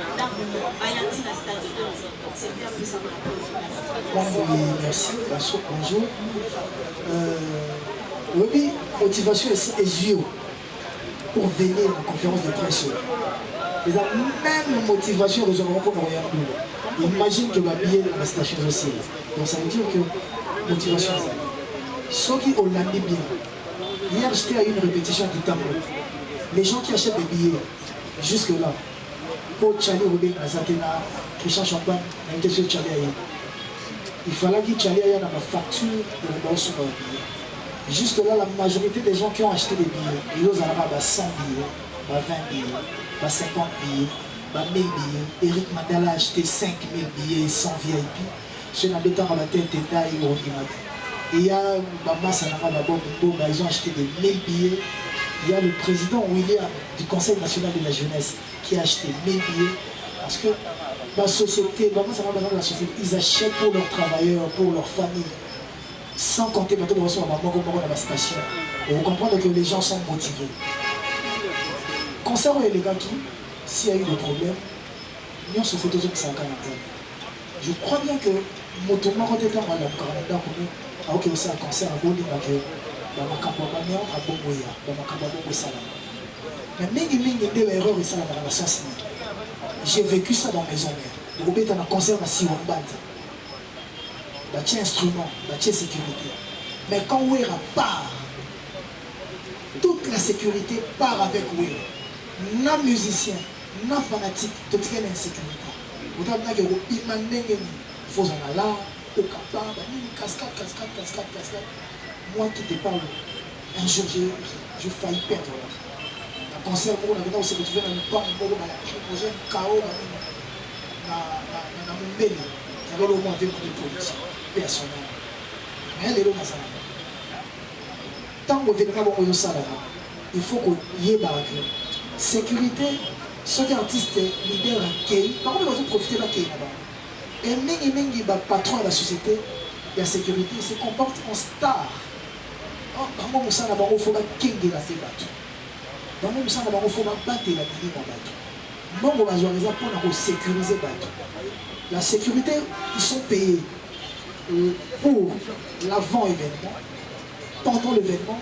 Bayanti la stade de Marty. C'était un peu ça ma réponse. Merci, bonjour. Oui, motivation est yeux pour venir à la conférence de presse. Ils ont même motivation de pour nous regarder. Imagine que ma billet à la station aussi. Donc ça veut dire que motivation c'est ça. Ceux qui ont l'ami bien. Hier j'étais à une répétition du tambour. Les gens qui achètent des billets jusque là. Pour Charlie Robin Azatena, Christian Champagne, il y a une Charlie. Il fallait que Charlie aille dans ma facture de la base sur le billet. Jusque là, la majorité des gens qui ont acheté des billets, ils ont 100 billets, 20 billets, 50 billets, 1000 billets. Eric Mandela a acheté 5000 billets, 100 VIP. Ceux qui ont deux temps à la tête, ils ont et il y a ils ont acheté des 1000 billets. Il y a le président William du Conseil national de la jeunesse qui a acheté 1000 billets. Parce que la société, la société, ils achètent pour leurs travailleurs, pour leurs familles. Sans compter maintenant de recevoir dans la station. Vous comprenez que les gens sont motivés. Concernant les gars qui, s'il y a eu des problèmes, nous se fait toujours que ça a je crois bien que Motouma quand était dans le Canada, alors que c'est un concert à Boni, dans ma campagne, à Bomoya, dans ma campagne, mais des erreurs et ça dans la sens. J'ai vécu ça dans mes maison mère. Vous êtes dans un concert à Siwambad. Bâti instrument, bâti sécurité. Mais quand Ouera part, toute la sécurité part avec Ouera. Na musicien, na fanatique, tout est en sécurité. Vous avez dit que il faut en aller, au capable, cascade. Moi qui te parle, un jour je faillis perdre. Un concert où on a retrouvé dans le banc, j'ai un chaos dans mon bébé. Il y avait au moins 20 de production. Personnel. Mais les gens tant que vous avez il faut qu'il y ait la sécurité. Ceux qui sont artistes, leaders, par contre, ils vont profiter de la Kenya. Et même les patrons de la société, la sécurité, se comportent en star. Dans le monde, il faut qu'il la débattre. Dans le monde, il faut battre la mini dans le bateau. Pour sécuriser le bateau. La sécurité, ils sont payés pour l'avant-événement, pendant l'événement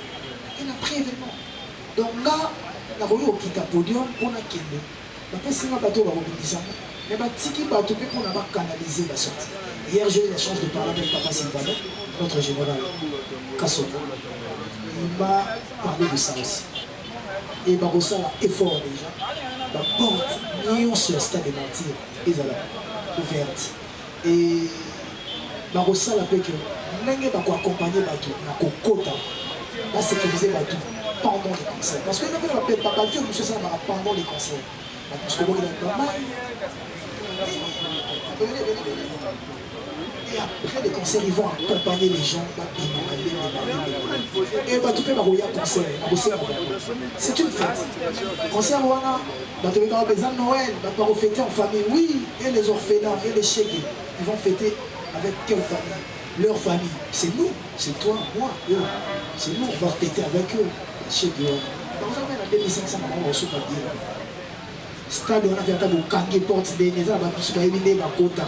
et l'après-événement. Donc là, on a eu au podium pour la Kende. Après, c'est un bateau qui va revenir. Mais il va pour canaliser la sortie. Hier, j'ai eu la chance de parler avec Papa Sylvano, notre général Kassono. Il m'a parlé de ça aussi. Et il a fait un effort déjà. La porte, nyonso ya stade de martyr ezala ouverte et bakosala mpe ke ndenge bakoaccompagne bato na kokota basécuriser bato pendant les concerts parce que bavio mosusu esalamaka pendant les concerts bato mosusu kobokela normal et après les concerts ils vont accompagner les gens et bato mpe bakoya concert c'est une fête concert wana bato bekaka mpeza Noël bato bakofêter en famille oui et les orphelins et les chèques ils vont fêter avec quelle famille? Leur famille, c'est nous, c'est toi, moi, eux. C'est nous, on va fêter avec eux. Chez Dieu. Donc, on a 2500 mamans au souper. Stade, on a fait un kangi porte des maisons, on a fait un peu de bakota,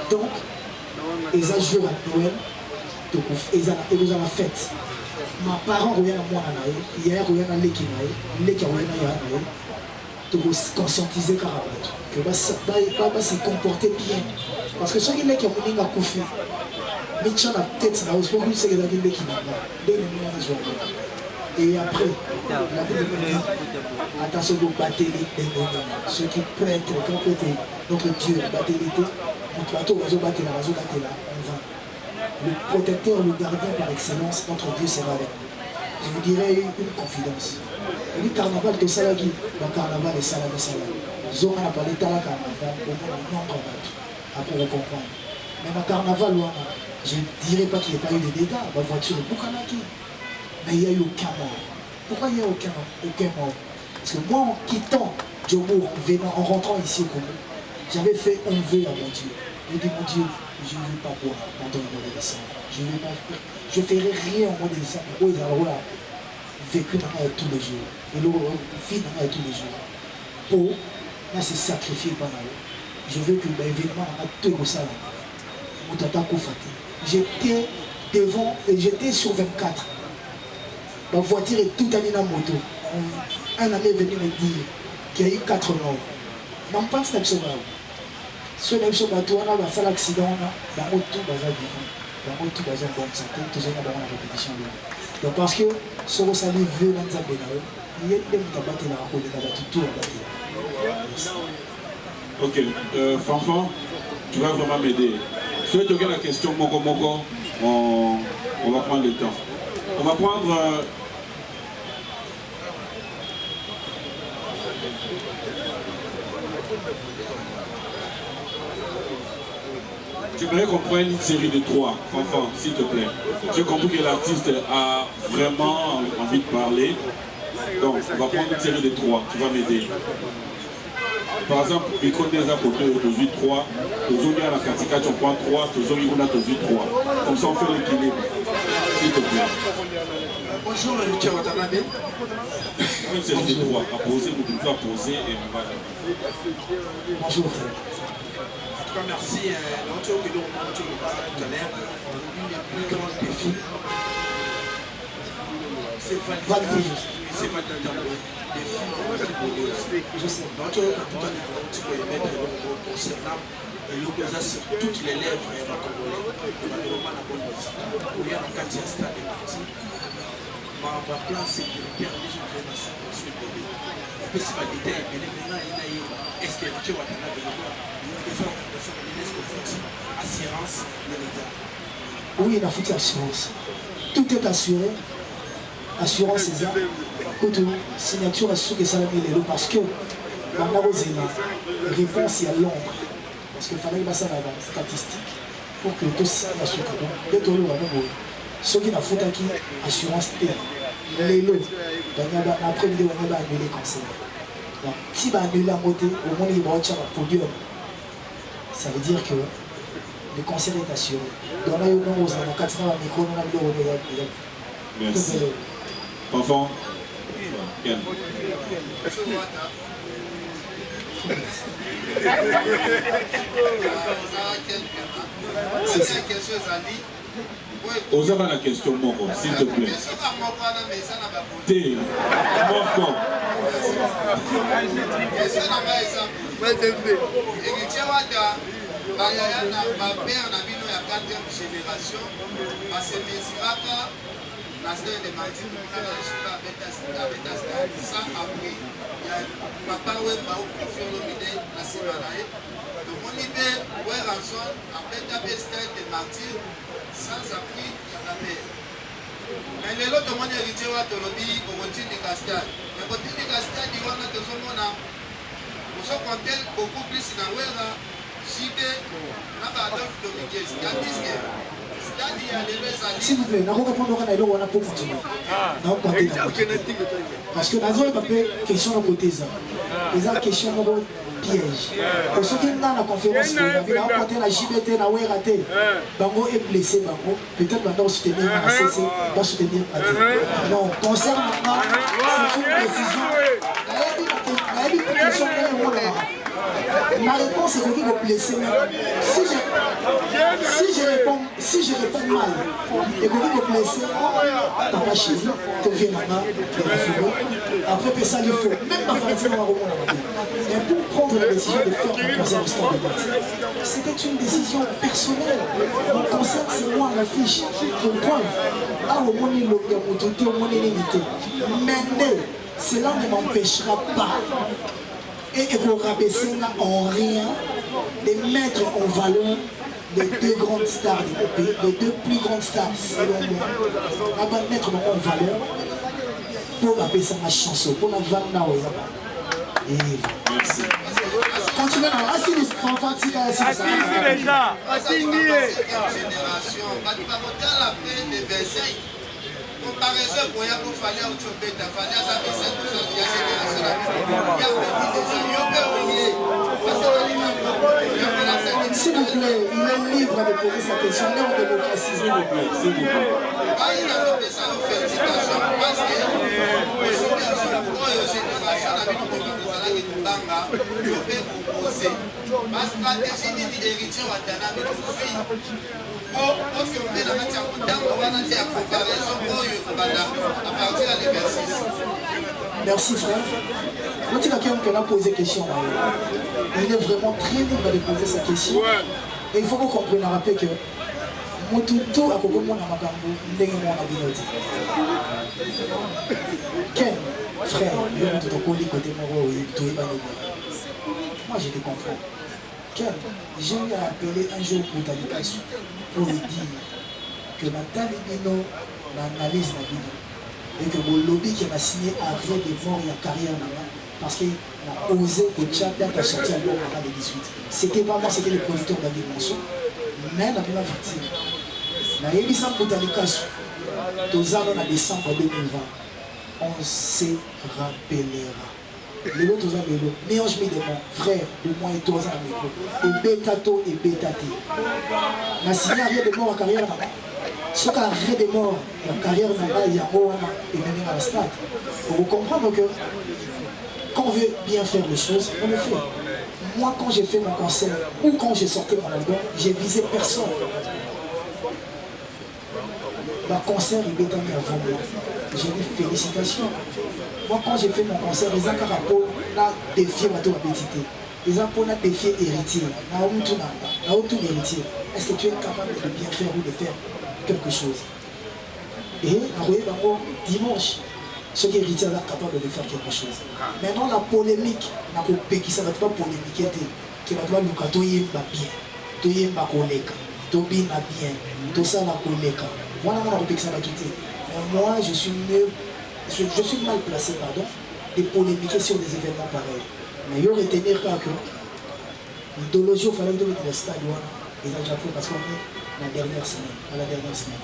donc, ils ont joué à Noël, ils ont la fête. Ma parent revient à moi, hier, revient à l'équinaï, l'équinaï, de conscientiser Karabat, que va se comporter bien. Parce que ceux qui ont mis à Koufi, Mitchan a tête, là, c'est pour c'est que la ville qui n'a pas. Et après, la ville dit attention aux batailles, ceux qui prêtent, quand prêtent notre Dieu, la bataille, notre bateau, on va battre là, on va. Le protecteur, le gardien par excellence, notre Dieu sera avec nous. Je vous dirais une confidence. Le carnaval de Salagi, le carnaval de Salagi. Zora n'a pas l'état la carnaval, on a un nombre après le comprendre. Mais le carnaval, je ne dirais pas qu'il n'y ait pas eu de dégâts. Ma voiture est beaucoup qui. Mais il n'y a eu aucun mort. Pourquoi il n'y a aucun mort? Parce que moi, en quittant Djobo, en rentrant ici au Congo, j'avais fait un vœu à mon Dieu. Je dis, mon Dieu, je ne veux pas boire pendant le mois de décembre. Je ne ferai rien au mois de décembre. Où ils ont vécu dans tous les jours. Et l'eau vit dans tous les jours. Pour se sacrifier pendant eux. Je veux que l'événement a tout ça. J'étais devant, et j'étais sur 24. Ma voiture est toute allée dans la moto. Un ami est venu me dire qu'il y a eu 4 morts. Je ne pense pas que c'est ça. Si on a eu ce bateau, on a fait l'accident, on a tout bazar vivant. On a tout bazar bonne santé, tout ça, on a la répétition. Donc parce que ce que ça veut dans les abonnés, il y a des gens qui ont tout. Ok, Fanfan, tu vas vraiment m'aider. Si tu as la question Moko Moko, on va prendre le temps. On va prendre... J'aimerais qu'on prenne une série de 3, Fanfan, s'il te plaît. J'ai compris que l'artiste a vraiment envie de parler. Donc, on va prendre une série de 3, tu vas m'aider. Par exemple, il connaît des côté de 3, toujours à la Katika, tu prends 3, toujours il y a 3. Comme ça, on fait l'équilibre. S'il te plaît. Bonjour, Richard Watanabe. Une série de 3, à poser, vous devez poser et on va. Bonjour. En tout cas, merci. L'entour que nous avons tout à l'heure, l'un des plus grands défis, c'est valider. C'est pas un défi. Je sais. L'entour, tout à l'heure, tu peux mettre concernant le Goza sur toutes les lèvres et la congolais. Et malheureusement, la bonne musique. Il y a un quartier stade de parti. Ma plan sécuritaire, les gens qui sont ensuite de lui. Et puis, c'est pas détail, mais maintenant, il y a eu. Est-ce que tu vas t'en avoir assurance de l'État? Oui, il a foutu assurance. Tout est assuré. Assurance, c'est ça. Écoute, signature à sous que ça va venir parce que la réponse il y a l'ombre. Parce qu'il fallait que ça dans la statistique pour que tout ça soit assuré. Dès que l'on a ceux qui n'ont foutu qui assurance T. Les lots, après-midi, on va annuler comme ça. Donc, si on annule la montée, au moins il va avoir un podium. Ça veut dire que le concert est assuré. Donc là, on a 4 ans à micro, on a le merci. Enfant. Osez la question, Moko, s'il te plaît. T'es Moko. Ma père n'a pas eu la 4e génération, parce que mes Stade de Martin, sans appui, il y a papa Wemba ou Kofi Olomide, la Simanae. Donc on y va, ouais, rançon, après taper Stade de Martin, sans appui, il y a la paix. Mais les autres, on héritier de l'Obi, au continue du Castade. Mais au continue du Castade, il y a des hommes, on se compte beaucoup plus dans le Wera, JB, Adolphe Dominguez, Gabiske. S'il vous plaît, nous répondons à l'eau, on a pour continuer. Parce que dans une question de côté, les questions de piège. Pour ceux qui sont dans la conférence, on a vu la JBT, la WRAT, Bango est blessé, Bango. Peut-être maintenant soutenir la CC, va soutenir la D. Non, concernant c'est une décision. Ma réponse est que vous me blessez. Si je réponds mal et que vous me blessez, papa chéri, tu viens là-bas, après ça il faut. Même ma famille va remonter. Mais pour prendre la décision de faire un concert au Stade de Martin, c'était une décision personnelle. Mon concert, c'est moi à l'affiche. Donc, à au monde au monde limité. Mais cela ne m'empêchera pas. Et vous rabaisser en rien de mettre en valeur les deux grandes stars du pays, les deux plus grandes stars selon moi. On va mettre en valeur pour rabaisser ma chanson, pour la vanne là. Merci. Continuez à assis les enfants, assis les gens, assis génération, la peine de Versailles. Comparaison pour y'a pour fallait autre chose, fallait ça fait 7% de la génération. S'il vous plaît, il est libre de poser sa question, on de le préciser, s'il vous plaît. S'il vous plaît. Il a fait ça en félicitation parce que ma stratégie d'héritier Watana mais merci frère. Quand il y a quelqu'un qui a posé question, il est vraiment très libre de poser sa question. Et il faut que vous compreniez rappeler que Motutu a beaucoup de monde à Makambo, ndenge a binoti. Quel frère, moi je te comprends. Quel j'ai eu à appeler un jour pour Talikasu pour lui dire que ma talibino l'analyse la vie et que mon lobby qui m'a signé arrêt de mort et la carrière là-bas parce qu'il a osé que Tchad a sorti un album en 2018. C'était pas moi, c'était le producteur David Manso, mais la même victime. Na Yébissa Talikasu, tous ans en décembre 2020, on se rappellera. Les autres ont les autres. Mélange mes démons, frère, de moi et toi en micro. Et bétato et bétaté. La signé arrière de mort en carrière là-bas. Ce qui arrière de mort en carrière là-bas, il y a mort et même à la stade. Pour vous comprendre que quand on veut bien faire les choses, on le fait. Moi, quand j'ai fait mon concert ou quand j'ai sorti mon album, j'ai visé personne. Le concert est bétaté avant moi. J'ai dit félicitations. Moi, quand j'ai fait mon concert, les gens ont défié ma identité. Les gens ont défié héritier. Héritier. Est-ce que tu es capable de bien faire ou de faire quelque chose? Et dimanche, ceux qui héritiers sont capables de faire quelque chose. Maintenant, la polémique, ça ne va pas polémiquer. Qui va pas nous bien. Tu es bien. Tu bien. Tout ça, la polémique. Moi, je suis mal placé, pardon, de polémiquer sur des événements pareils. Mais il y aurait été mieux que l'idéologie, il fallait que le stade, ils ont déjà fait parce qu'on est à la dernière semaine.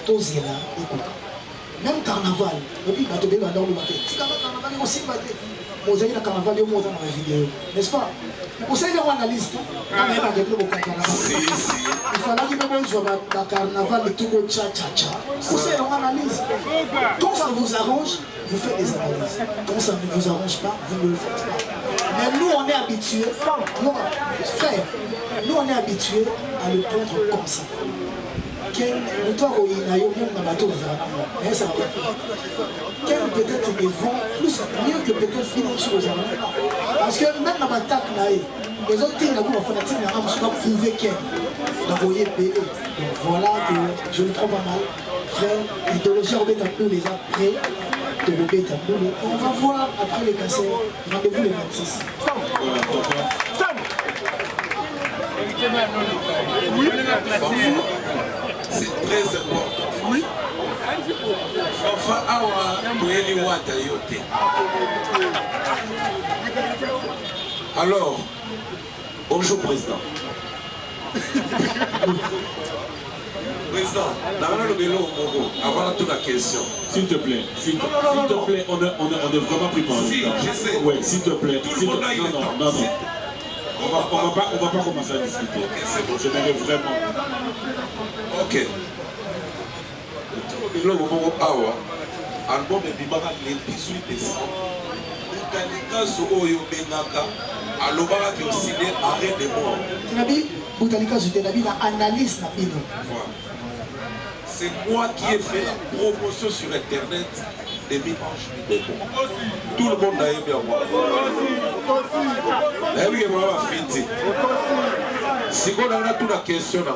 Tous là, écoute. Même carnaval, et puis, tu vas dans le matin. Si carnaval est aussi battu, vous avez le carnaval, il y a dans la vidéo, n'est-ce pas? Vous savez, on analyse tout. On a pas de carnaval. Il fallait que vous jouiez dans le carnaval et tout le tcha-tcha-tcha. Vous savez, on analyse. Quand ça vous arrange, vous faites des analyses. Quand ça ne vous arrange pas, vous ne le faites pas. Mais nous, on est habitués, frère, nous, on est habitués à le prendre comme ça. Quel peut-être des vents plus mieux que peut-être financier aux Arabes. Parce que même dans ma tac, les autres teams n'ont pas prouvé qu'elle. Donc voilà que je le trouve pas mal. frère, l'idéologie Robert Abdou les a prêts de Robert Abdou. On va voir après les cancers. Rendez-vous le 26. Oui, c'est très important. Oui. Enfin, awa, toyeli wata yote. Alors, bonjour président. Président, avant toute la question. S'il te plaît, on est vraiment pris par le temps. Si, je sais. Oui, s'il te plaît. Tout le monde a eu le temps. Non. On va pas commencer à discuter. Ok, c'est bon. Je n'avais vraiment. Ok. Le moment awa, album de Bibara le 18 décembre. Boutanika Soyo Benaka, alobara qui aussi arrêt de mort. Nabi, Boutanika Soyo Nabi, la analyse Nabi. C'est moi qui ai fait la promotion sur internet des Mimanche. Tout le monde a aimé moi. Oui, moi, ma fille. Si on a toute la question là.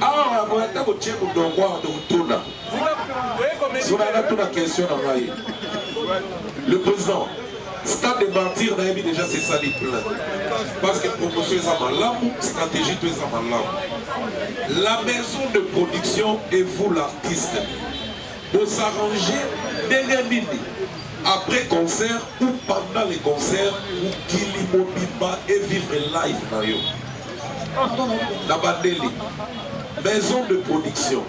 Ah, on a tout le monde. Si on a toute la question là. Le président, Stade des Martyrs n'a déjà c'est ça les plein. Parce que promotion est à Malam, stratégie est à Malam. La maison de production et vous l'artiste. Vous s'arrangez derrière midi, après concert ou pendant les concerts, ou Kili Mobimba et vivre live dans yo. Nabadeli, maison de production.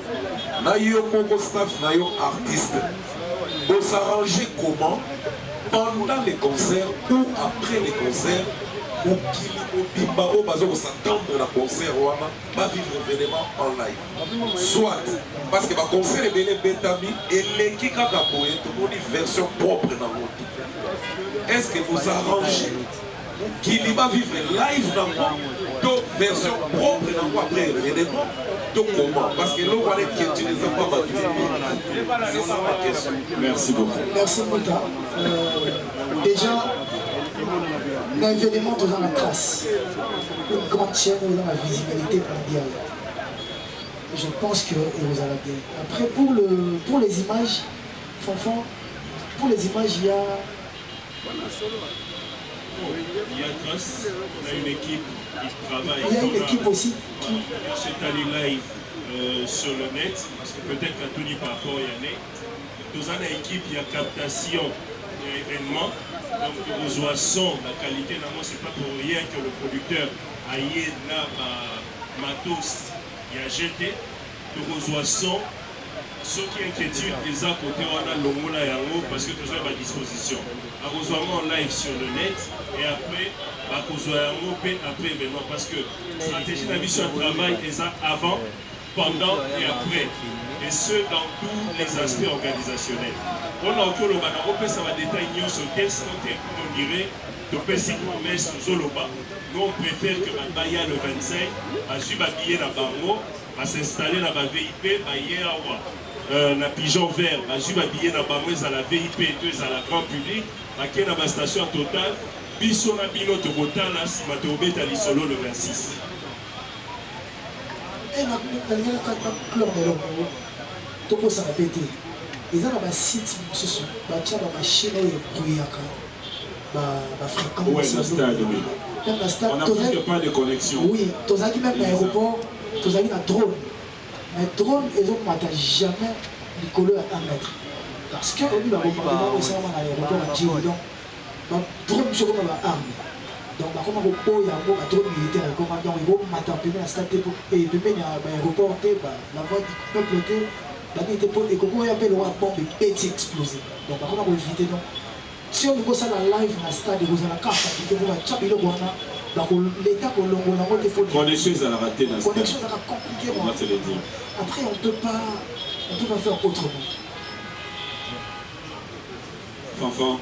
Na yo moko staff na yo artiste. Vous s'arrangez comment? Pendant les concerts ou après les concerts, ou Kili Mobimba ou bazo vous s'attendre à concert ou va vivre événement en live. Soit parce que le concert est belé bétami et l'équipe a une version propre dans l'autre. Est-ce que vous arrangez qu'il va vivre live dans d'autres versions propres dans quoi après l'événement? Donc comment? Parce que l'on va les qui utilisent pas battu. C'est ça ma question. Merci beaucoup. Merci Mouta. Déjà, l'événement dans la trace. Une grande chaîne dans la visibilité mondiale. Je pense que vous allez bien. Après, pour les images, Fanfan, pour les images, il y a Trace, on a une équipe qui travaille. Il y a une équipe aussi qui... C'est allé live sur le net, parce que peut-être qu'à Tony par rapport à Yanné, nous avons une équipe, il y a captation, il y a événement, donc on reçoit son, la qualité, c'est pas pour rien que le producteur a eu là, matos, il y a jeté, nous reçoit son. Ceux qui inquiétuent les à côté, on a l'homo là et en haut parce que tout ça est à disposition. À rejoindre en live sur le net et après, à rejoindre en haut après événement parce que la stratégie de la mission de travail est ça avant, pendant et après. Et ce dans tous les aspects organisationnels. On a encore le banano, ça va détailler sur quel on dirait, de petit promesse Zoloba. Nous on préfère que Mabaya le 25, à suivre habillé la barreau, à s'installer dans la VIP, à hier à na pigeon vert, à suivre habillé dans la barreau, à la VIP, à la grand public, à qui dans la station totale, biso na bino to botala, si ma tobé à l'isolo le 26. Et dans le club de l'homme, tout le monde s'en a pété. Ils ont un site, ils sont bâtis dans la Chine et Kouyaka. Où est le stade, oui. On n'a presque pas de connexion. Oui, tu as même l'aéroport, tu as un drone. Mais drone, ils ont jamais Nicolas à 1 mètre. Parce que au niveau de l'aéroport, c'est un aéroport à Djibouti. Donc, drone, c'est comme une arme. Donc, comme un drone militaire, donc il faut m'attraper à stade pour l'aéroport, la voie du peuple, la vie était pour les cocos, il y avait le bombe petit explosé. Donc, on va éviter. Si on voit ça dans live, dans le stade, vous avez la carte, vous avez la chabille, l'État pour l'Ongo, il faut. Connexion, ça a raté dans le stade. Connexion, ça a compliqué. On va te le dire. Après, on ne peut pas faire autrement. Fanfan.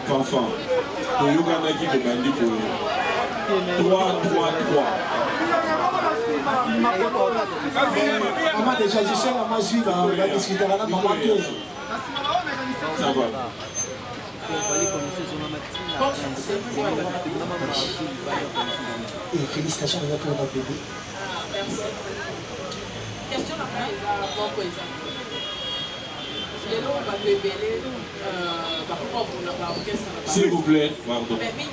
Fanfan. Toyoka qui te bandit pour 3-3-3. Maman déjà, je sais, maman suit, on va discuter avec maman. Ça va. Et félicitations déjà pour notre bébé. Merci. Question après, mon président. S'il vous plaît, pardon. Est-ce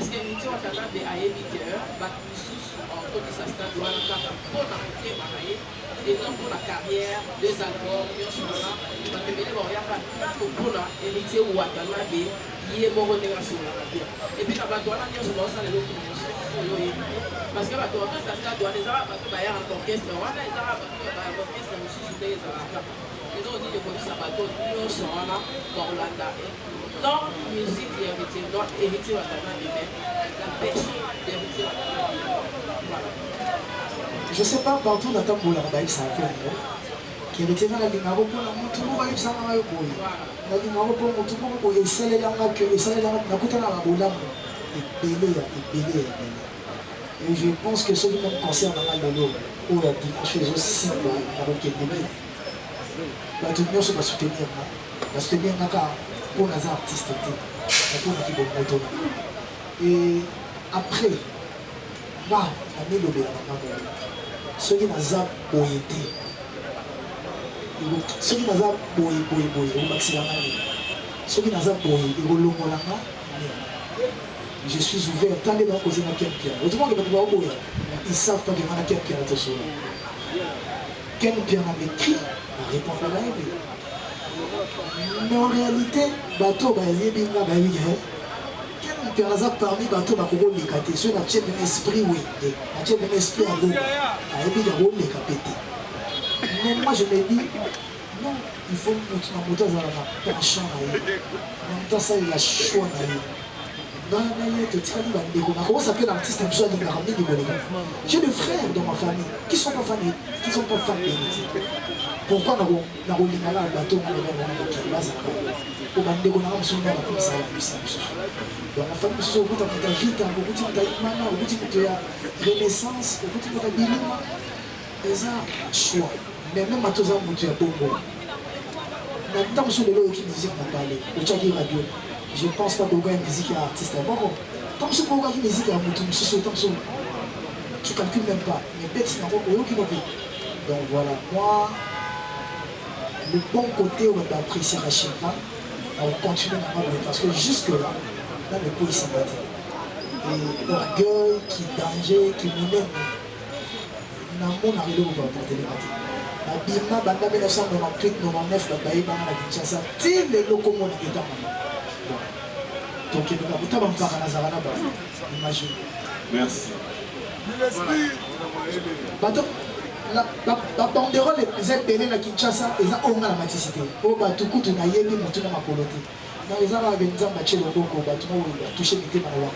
que nous avons des aïeux et donc pour la carrière, des albums, et puis la bataille, parce que la orchestre, dans musique héritier, dans héritier la personne d'héritier. Je sais pas, partout dans le temps, ça a fait qui héritier dans la ligne, tout le monde va y ça dans la boue. La ligne, tout le monde et celle là que celle là n'a coûté la boule et belé. Et je pense que ceux qui ont concert dans la lolo, où la dimanche, les aussi, avec les bébés, tout le monde se va soutenir. Parce que bien, pour les artistes, pour les motos. Et après, là, on a mis le bébé. Ceux qui n'ont pas boyé, ceux qui n'ont pas boyé, au maximum, ceux qui n'ont pas boyé, je suis ouvert, tant les gens causent dans quel pierre. Autrement, ils ne savent pas qu'il y a quel pierre à te sauver. Quel pierre a écrit, la réponse à la vie. Mais en réalité, bateau ba yebinga ba oui hein. Quel pierre parmi bateau ba ko les cater, ceux qui ont un esprit oui, qui ont un esprit en gros. A yebinga ko les caper. Mais moi je me dis non, il faut que na moto za na passion na ye. En même temps ça il a choix na ye. J'ai des frères dans ma famille qui sont pas fans d'héritier. Pourquoi nous avons un bateau dans la renaissance, choix. Mais même à tous les gens, maintenant, sur le qui musique n'a parlé, au radio. Je ne pense pas que une musique est artiste. Bon, tant que ce programme de musique est un mouton, tu ne calcules même pas. Mais bête, c'est un peu qui m'a vu. Donc voilà, moi, le bon côté, on va apprécier la Chine, on continue à parler. Parce que jusque-là, dans le pays, ça va être. Et l'orgueil, qui danger, qui nous mène, n'a pas arrivé au porter les matins. La Bima, Banda 1998, 99, la Baïba, la Kinshasa, tous les locaux qui étaient donc il y a imagine. Merci. La banderole les aides à Kinshasa, ils ont la maticité. Oh, bah, tout coup, tu n'as pas monté dans ma colonie. Dans les arabes, ils ont battu le coco, touché les thèmes à la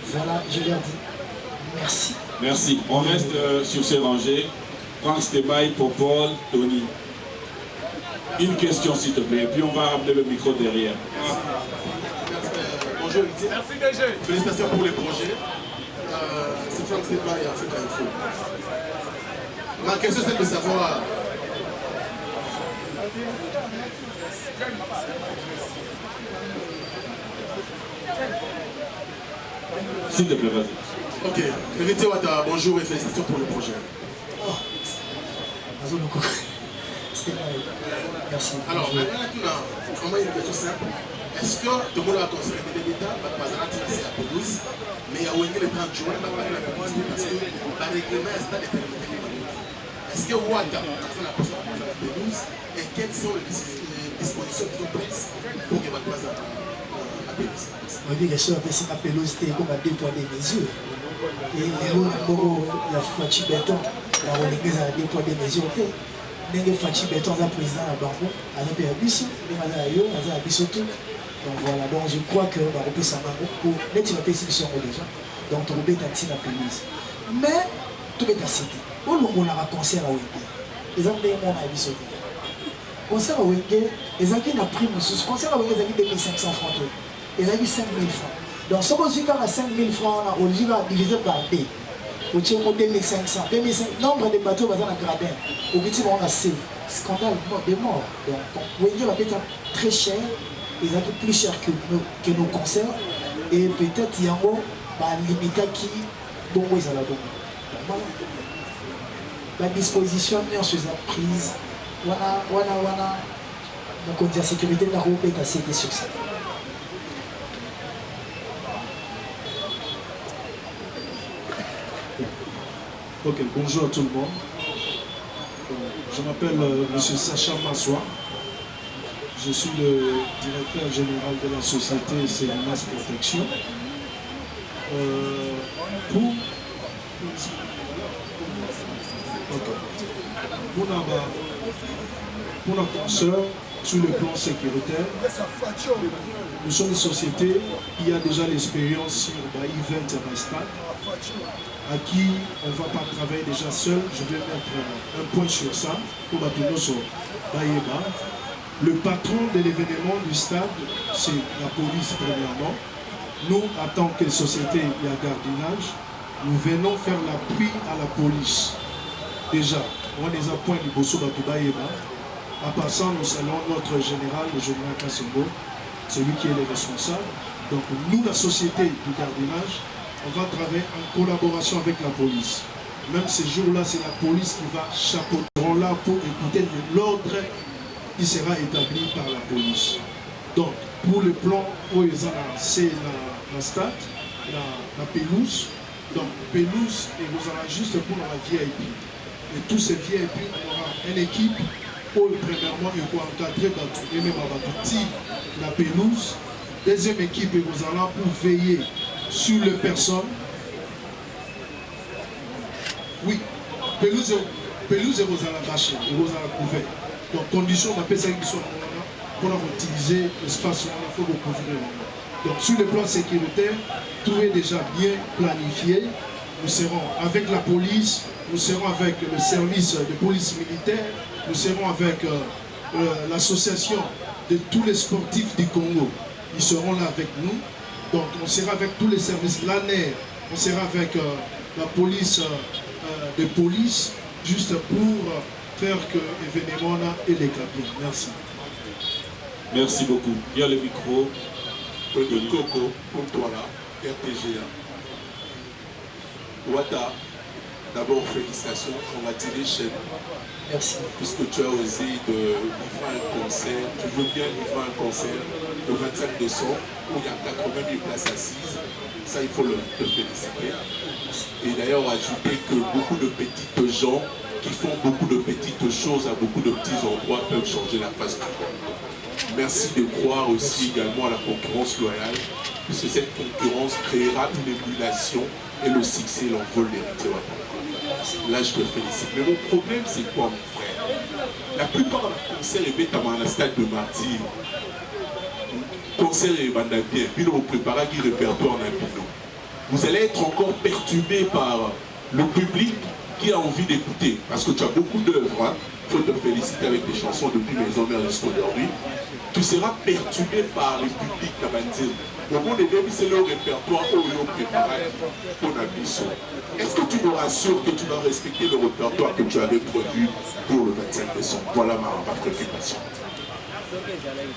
voilà, je leur dis merci. Merci. On reste sur ces rangées. Franck Stébaï, Popol, Tony. Une question, s'il te plaît, puis on va ramener le micro derrière. Bonjour, merci DG. Félicitations pour les projets. C'est Franck Stébaï, Africa Info. Ma question, c'est de savoir. S'il te plaît, vas-y. Ok. Héritier Wata, bonjour et félicitations pour le projet. Oh. Merci. Alors, maintenant, on a une question simple. Est-ce que tout le monde a considéré que l'État va pas attirer à Pélouse, mais il y a le 30 juin, il va pas la Pélouse parce que le règlement est pas déterminé. Est-ce que Wata a fait la personne à la Pélouse et quelles sont les dispositions qui sont prises pour que va pas la Pélouse? On dit que si la Pélouse était comme à deux poids des mesures. Et les mots, il y a Fachi Béton, la reléguée à deux poids des mesures. Ndenge Fachi Béton, le président de la Banque, a un peu abusé, il a abusé tout. Donc voilà, donc je crois que Baroupé ça va pour mettre la PC sur déjà. Donc on va être la Pélouse. Mais tout est à cité. Au long on a un concert à Wenge. Les gens ont abusé. Concert à Wenge, les gens qui ont pris le concert à Wenge, ils ont 2500 francs. Ils ont 5000 francs. Donc si on a 5000 francs, on va diviser par 2. au 2500, 2500, nombre de bateaux dans la gradin, au petit on a C, scandale de mort. Donc, Wendy va être très cher, ils ont plus cher que nos concerts, et peut-être il y a un limité qui, bon, ils ont la bonne. Voilà. La disposition, on se prise, donc on dit la sécurité de la route est assez sur ça. Ok, bonjour à tout le monde. Je m'appelle M. Sacha Massoua. Je suis le directeur général de la société Célinas Protection. Pour notre consoeur, sur le plan sécuritaire, nous sommes une société qui a déjà l'expérience sur l'event et stade, à qui on ne va pas travailler déjà seul. Je vais mettre un point sur ça pour Batunoso Bayeba. Le patron de l'événement du stade, c'est la police premièrement. Nous, en tant que société et à gardinage, nous venons faire l'appui à la police. Déjà, on a des points du Bosso Batubayeba. En passant, nous saluons notre général, le général Kassongo, celui qui est le responsable. Donc nous, la société du gardinage, on va travailler en collaboration avec la police. Même ces jours-là, c'est la police qui va chapeauter là pour écouter l'ordre qui sera établi par la police. Donc, pour le plan où c'est la stade, la pelouse. Donc, pelouse, et vous en avez juste pour la VIP. Et tous ces VIP, on aura une équipe pour premièrement, il faut encadrer la pelouse. Deuxième équipe, vous allez pour veiller sur les personnes. Oui, pelouse et vous allez bâcher, et vous allez couvrir. Donc, condition d'appel ça qui sont pour utiliser l'espace, il faut couvrir. Donc, sur le plan sécuritaire, tout est déjà bien planifié. Nous serons avec la police, nous serons avec le service de police militaire, nous serons avec l'association de tous les sportifs du Congo. Ils seront là avec nous. Donc on sera avec tous les services, l'ANER, on sera avec la police de police, juste pour faire que l'événement là est éclaté. Merci. Merci beaucoup. Il y a le micro. Tony Coco, pour toi là, RTGA. Wata, d'abord félicitations, congratulations. Merci. Puisque tu as osé de livrer un concert, tu veux bien livrer un concert le 25 décembre où il y a 80 000 places assises. Ça, il faut te féliciter. Et d'ailleurs, ajouter que beaucoup de petites gens qui font beaucoup de petites choses à beaucoup de petits endroits peuvent changer la face du monde. Merci de croire aussi également à la concurrence loyale, puisque cette concurrence créera une émulation et le succès l'envol l'héritier. Là, je te félicite. Mais mon problème, c'est quoi, mon frère? La plupart des concerts est bête à la stade de martyr. Concert et bandabien, puis vous préparez un répertoire en impino. Vous allez être encore perturbé par le public qui a envie d'écouter. Parce que tu as beaucoup d'œuvres. Hein. Il faut te féliciter avec des chansons depuis Maison Mère jusqu'à aujourd'hui. Tu seras perturbé par le public d'Abantil. Au bout des deux, c'est le répertoire où ils ont préparé pour la mission. Est-ce que tu me rassures que tu vas respecter le répertoire que tu avais prévu pour le 25 décembre? Voilà ma préoccupation.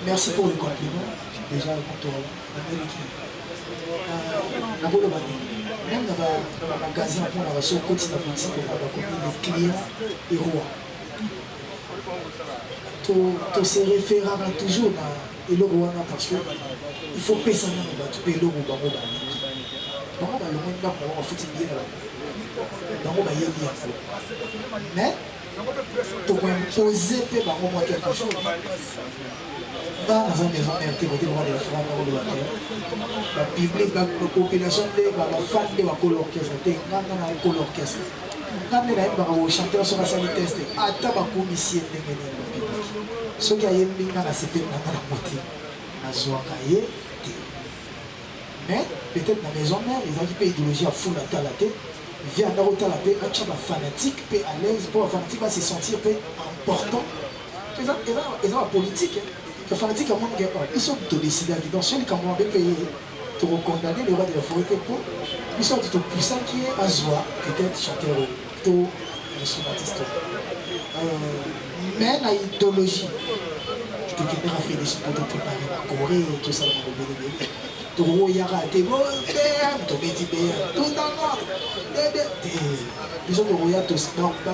Merci pour le compliment. Déjà, quand on même dans le magasin, on a reçu au quotidien les clients et rois. Tu se référeras toujours dans le roi parce qu'il faut payer ça dans le roi. Mais tu peux imposer quelque chose. Dans la maison mère, tu la public, la population, la femme de l'orchestre. Quand les chanteurs sont à la test, à ta commission de ce qui a été mis dans la CP, mais peut-être dans la maison mère, ils ont dit idéologie à fou la tête. Vient dans la paix, un chaba fanatique, paix à l'aise, pour un fanatique va se sentir important. Ils ont la politique. Les fanatiques à mon ils sont tous décidés. Dans ceux qui ont payé pour condamner le roi de la forêt pour Ils sont tout puissants qui est à Zoa, peut-être chanteur, tout instrumentiste. Mais la idéologie, je te connais à faire des choses pour te préparer la Corée et tout ça, tout il y a raté, tout dans l'ordre. Ils ont des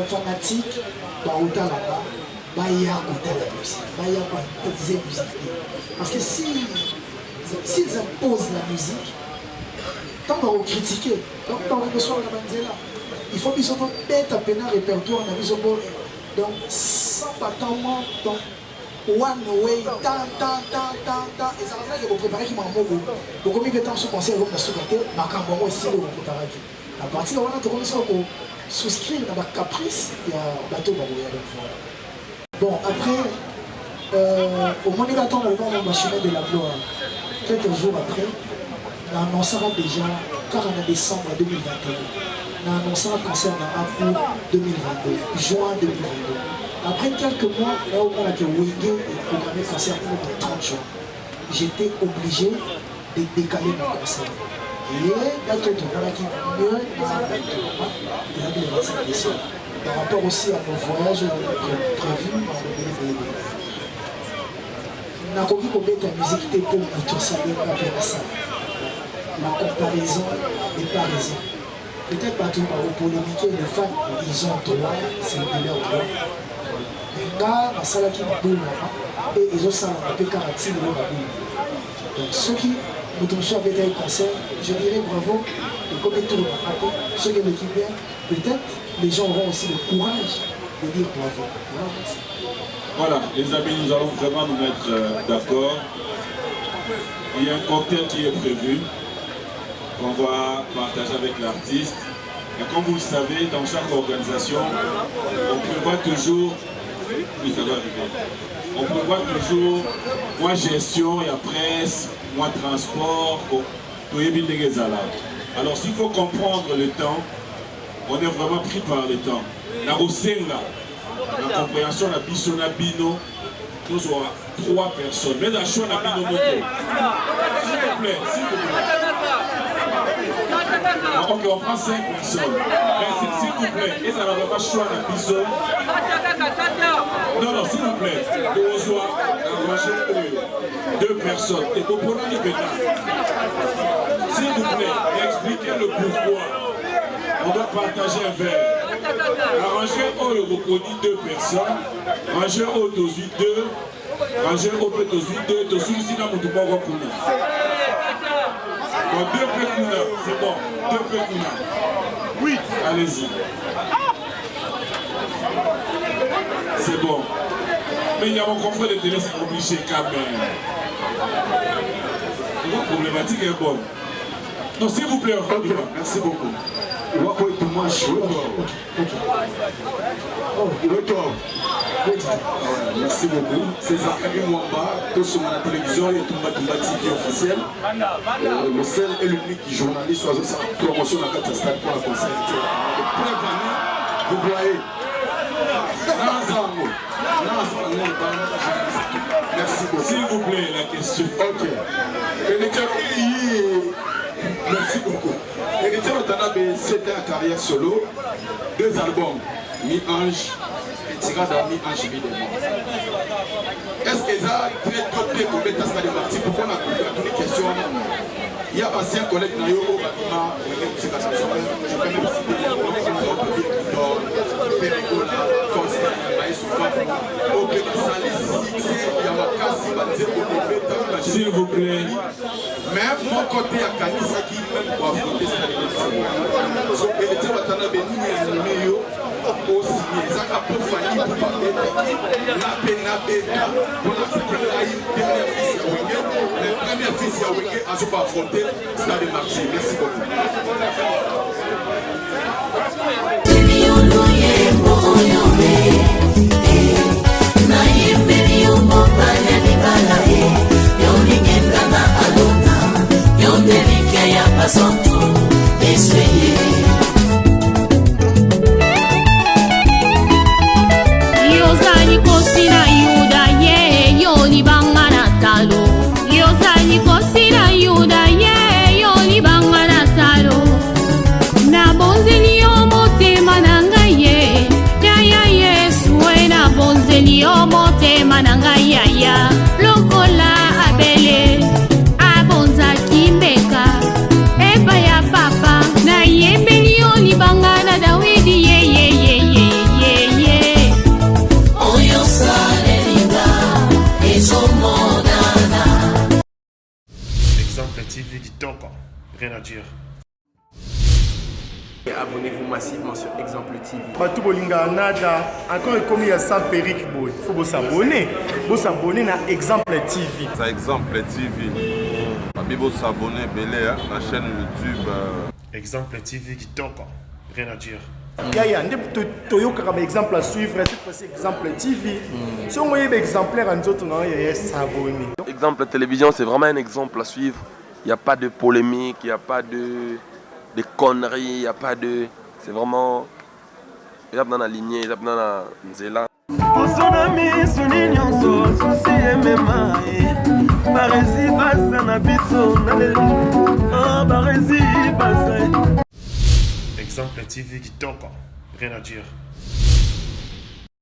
fanatiques, autant là-bas, il y a la musique, il y a musique. Parce que s'ils imposent la musique, tant qu'on va critiquer, donc on va besoin de la là. Il faut qu'ils soient bêtes à peine un répertoire, donc sans battement, donc one way, tant, et ça va faire que vous préparez qui m'a beaucoup. Donc comme il fait tant ce concert, vous avez souhaité, ma campagne aussi, vous préparez. À partir de là, vous commencez à souscrire dans ma caprice, il y a un bateau dans le bon, après, au moment où on attend le chemin de la gloire, quelques jours après, on annoncera déjà, car en décembre 2021, on annoncera le concert dans pour 2022, juin 2022. Après quelques mois, là où on a que Wenge est programmé concert pour le 30 juin, j'étais obligé de décaler mon concert. Et là, tout le monde a qui mieux dans le 25 décembre. Par rapport aussi à nos voyages prévus dans le délai. N'a pas envie de la musique pour tout ça, la comparaison n'est pas raison. Peut-être pas tout pour polémiquer les fans, ils ont droit, c'est leur droit. Mais là, la salle qui m'a boule et ils ont ça un peu caractère de leur boule. Donc ceux qui nous tombent sur un concert, je dirais bravo, et comme ils tournent ceux qui me quittent bien, peut-être les gens auront aussi le courage de dire bravo. Voilà, les amis, nous allons vraiment nous mettre d'accord. Il y a un cocktail qui est prévu, qu'on va partager avec l'artiste. Et comme vous le savez, dans chaque organisation, on prévoit toujours, oui, ça doit arriver. On prévoit toujours, moi gestion, il y a presse, moi transport, alors s'il faut comprendre le temps, on est vraiment pris par le temps. La compréhension, la bino, nous aurons 3 personnes. Mais la choix, la bino moto. S'il vous plaît, s'il vous plaît. Ok, on prend 5 personnes. Mais s'il vous plaît, et ça n'a pas choix, la bino. Non, s'il vous plaît. Nous aurons 2 personnes. Et pour prendre les pétales. S'il vous plaît, expliquez le pourquoi. On doit partager un verre. Arranger au reconnu 2 personnes. Arranger au tosu 2. Arranger au tosu 2. Tosu ici dans mon toupon wakuna. Bon, 2 pekuna, c'est bon. 2 pekuna. Oui. Allez-y. C'est bon. Mais il y a mon confrère de télé, c'est obligé quand même. La problématique est bonne. Non, s'il vous plaît, okay. Merci beaucoup. Merci beaucoup. C'est Zachary Mwamba, tout sur la télévision et Tumba TV officiel. Le seul et l'unique journaliste oiseau sa promotion à 4 stades pour la concert. Vous voyez. Merci beaucoup. S'il vous plaît, la question. Ok. Merci beaucoup. Héritier Watanabe, c'était en carrière solo. 2 albums, Mi-Ange et Tirade à Mi-Ange évidemment. Est-ce que ça très tôt de combien de parti pour qu'on a toutes les questions? Il y a passé un collègue dans Yobo, je peux même citer Ferregola, Constant, s'il vous plaît. Mais mon côté à Kanisa qui même pour affronter cette élection. Donc, il était maintenant béni et numéro au signé. Ça a peu fallu pour parler de la pénabéta pour la première fils à Wenge. La première fils à Wenge a su pas affronter Stade Marseille. Merci beaucoup. Yozani kosina yuda ye yoni bangana talo. Yozani kosina yuda ye yoni bangana talo. Abonnez-vous massivement sur Exemple TV. Batou Bolinga Nada, encore comme il y a 100 périques, il faut vous s'abonner. Vous s'abonner à Exemple TV. C'est Exemple TV. Vous s'abonner à la chaîne YouTube. Exemple TV qui toque, rien à dire. Il y a un exemple à suivre, cette fois-ci Exemple TV. Si on voit un exemplaire en autres, il y a s'abonner. Exemple télévision, c'est vraiment un exemple à suivre. Il n'y a pas de polémique, il n'y a pas de conneries, il n'y a pas de... C'est vraiment... Il y a dans la lignée, il y a dans la nzela. Exemple TV qui toque, rien à dire.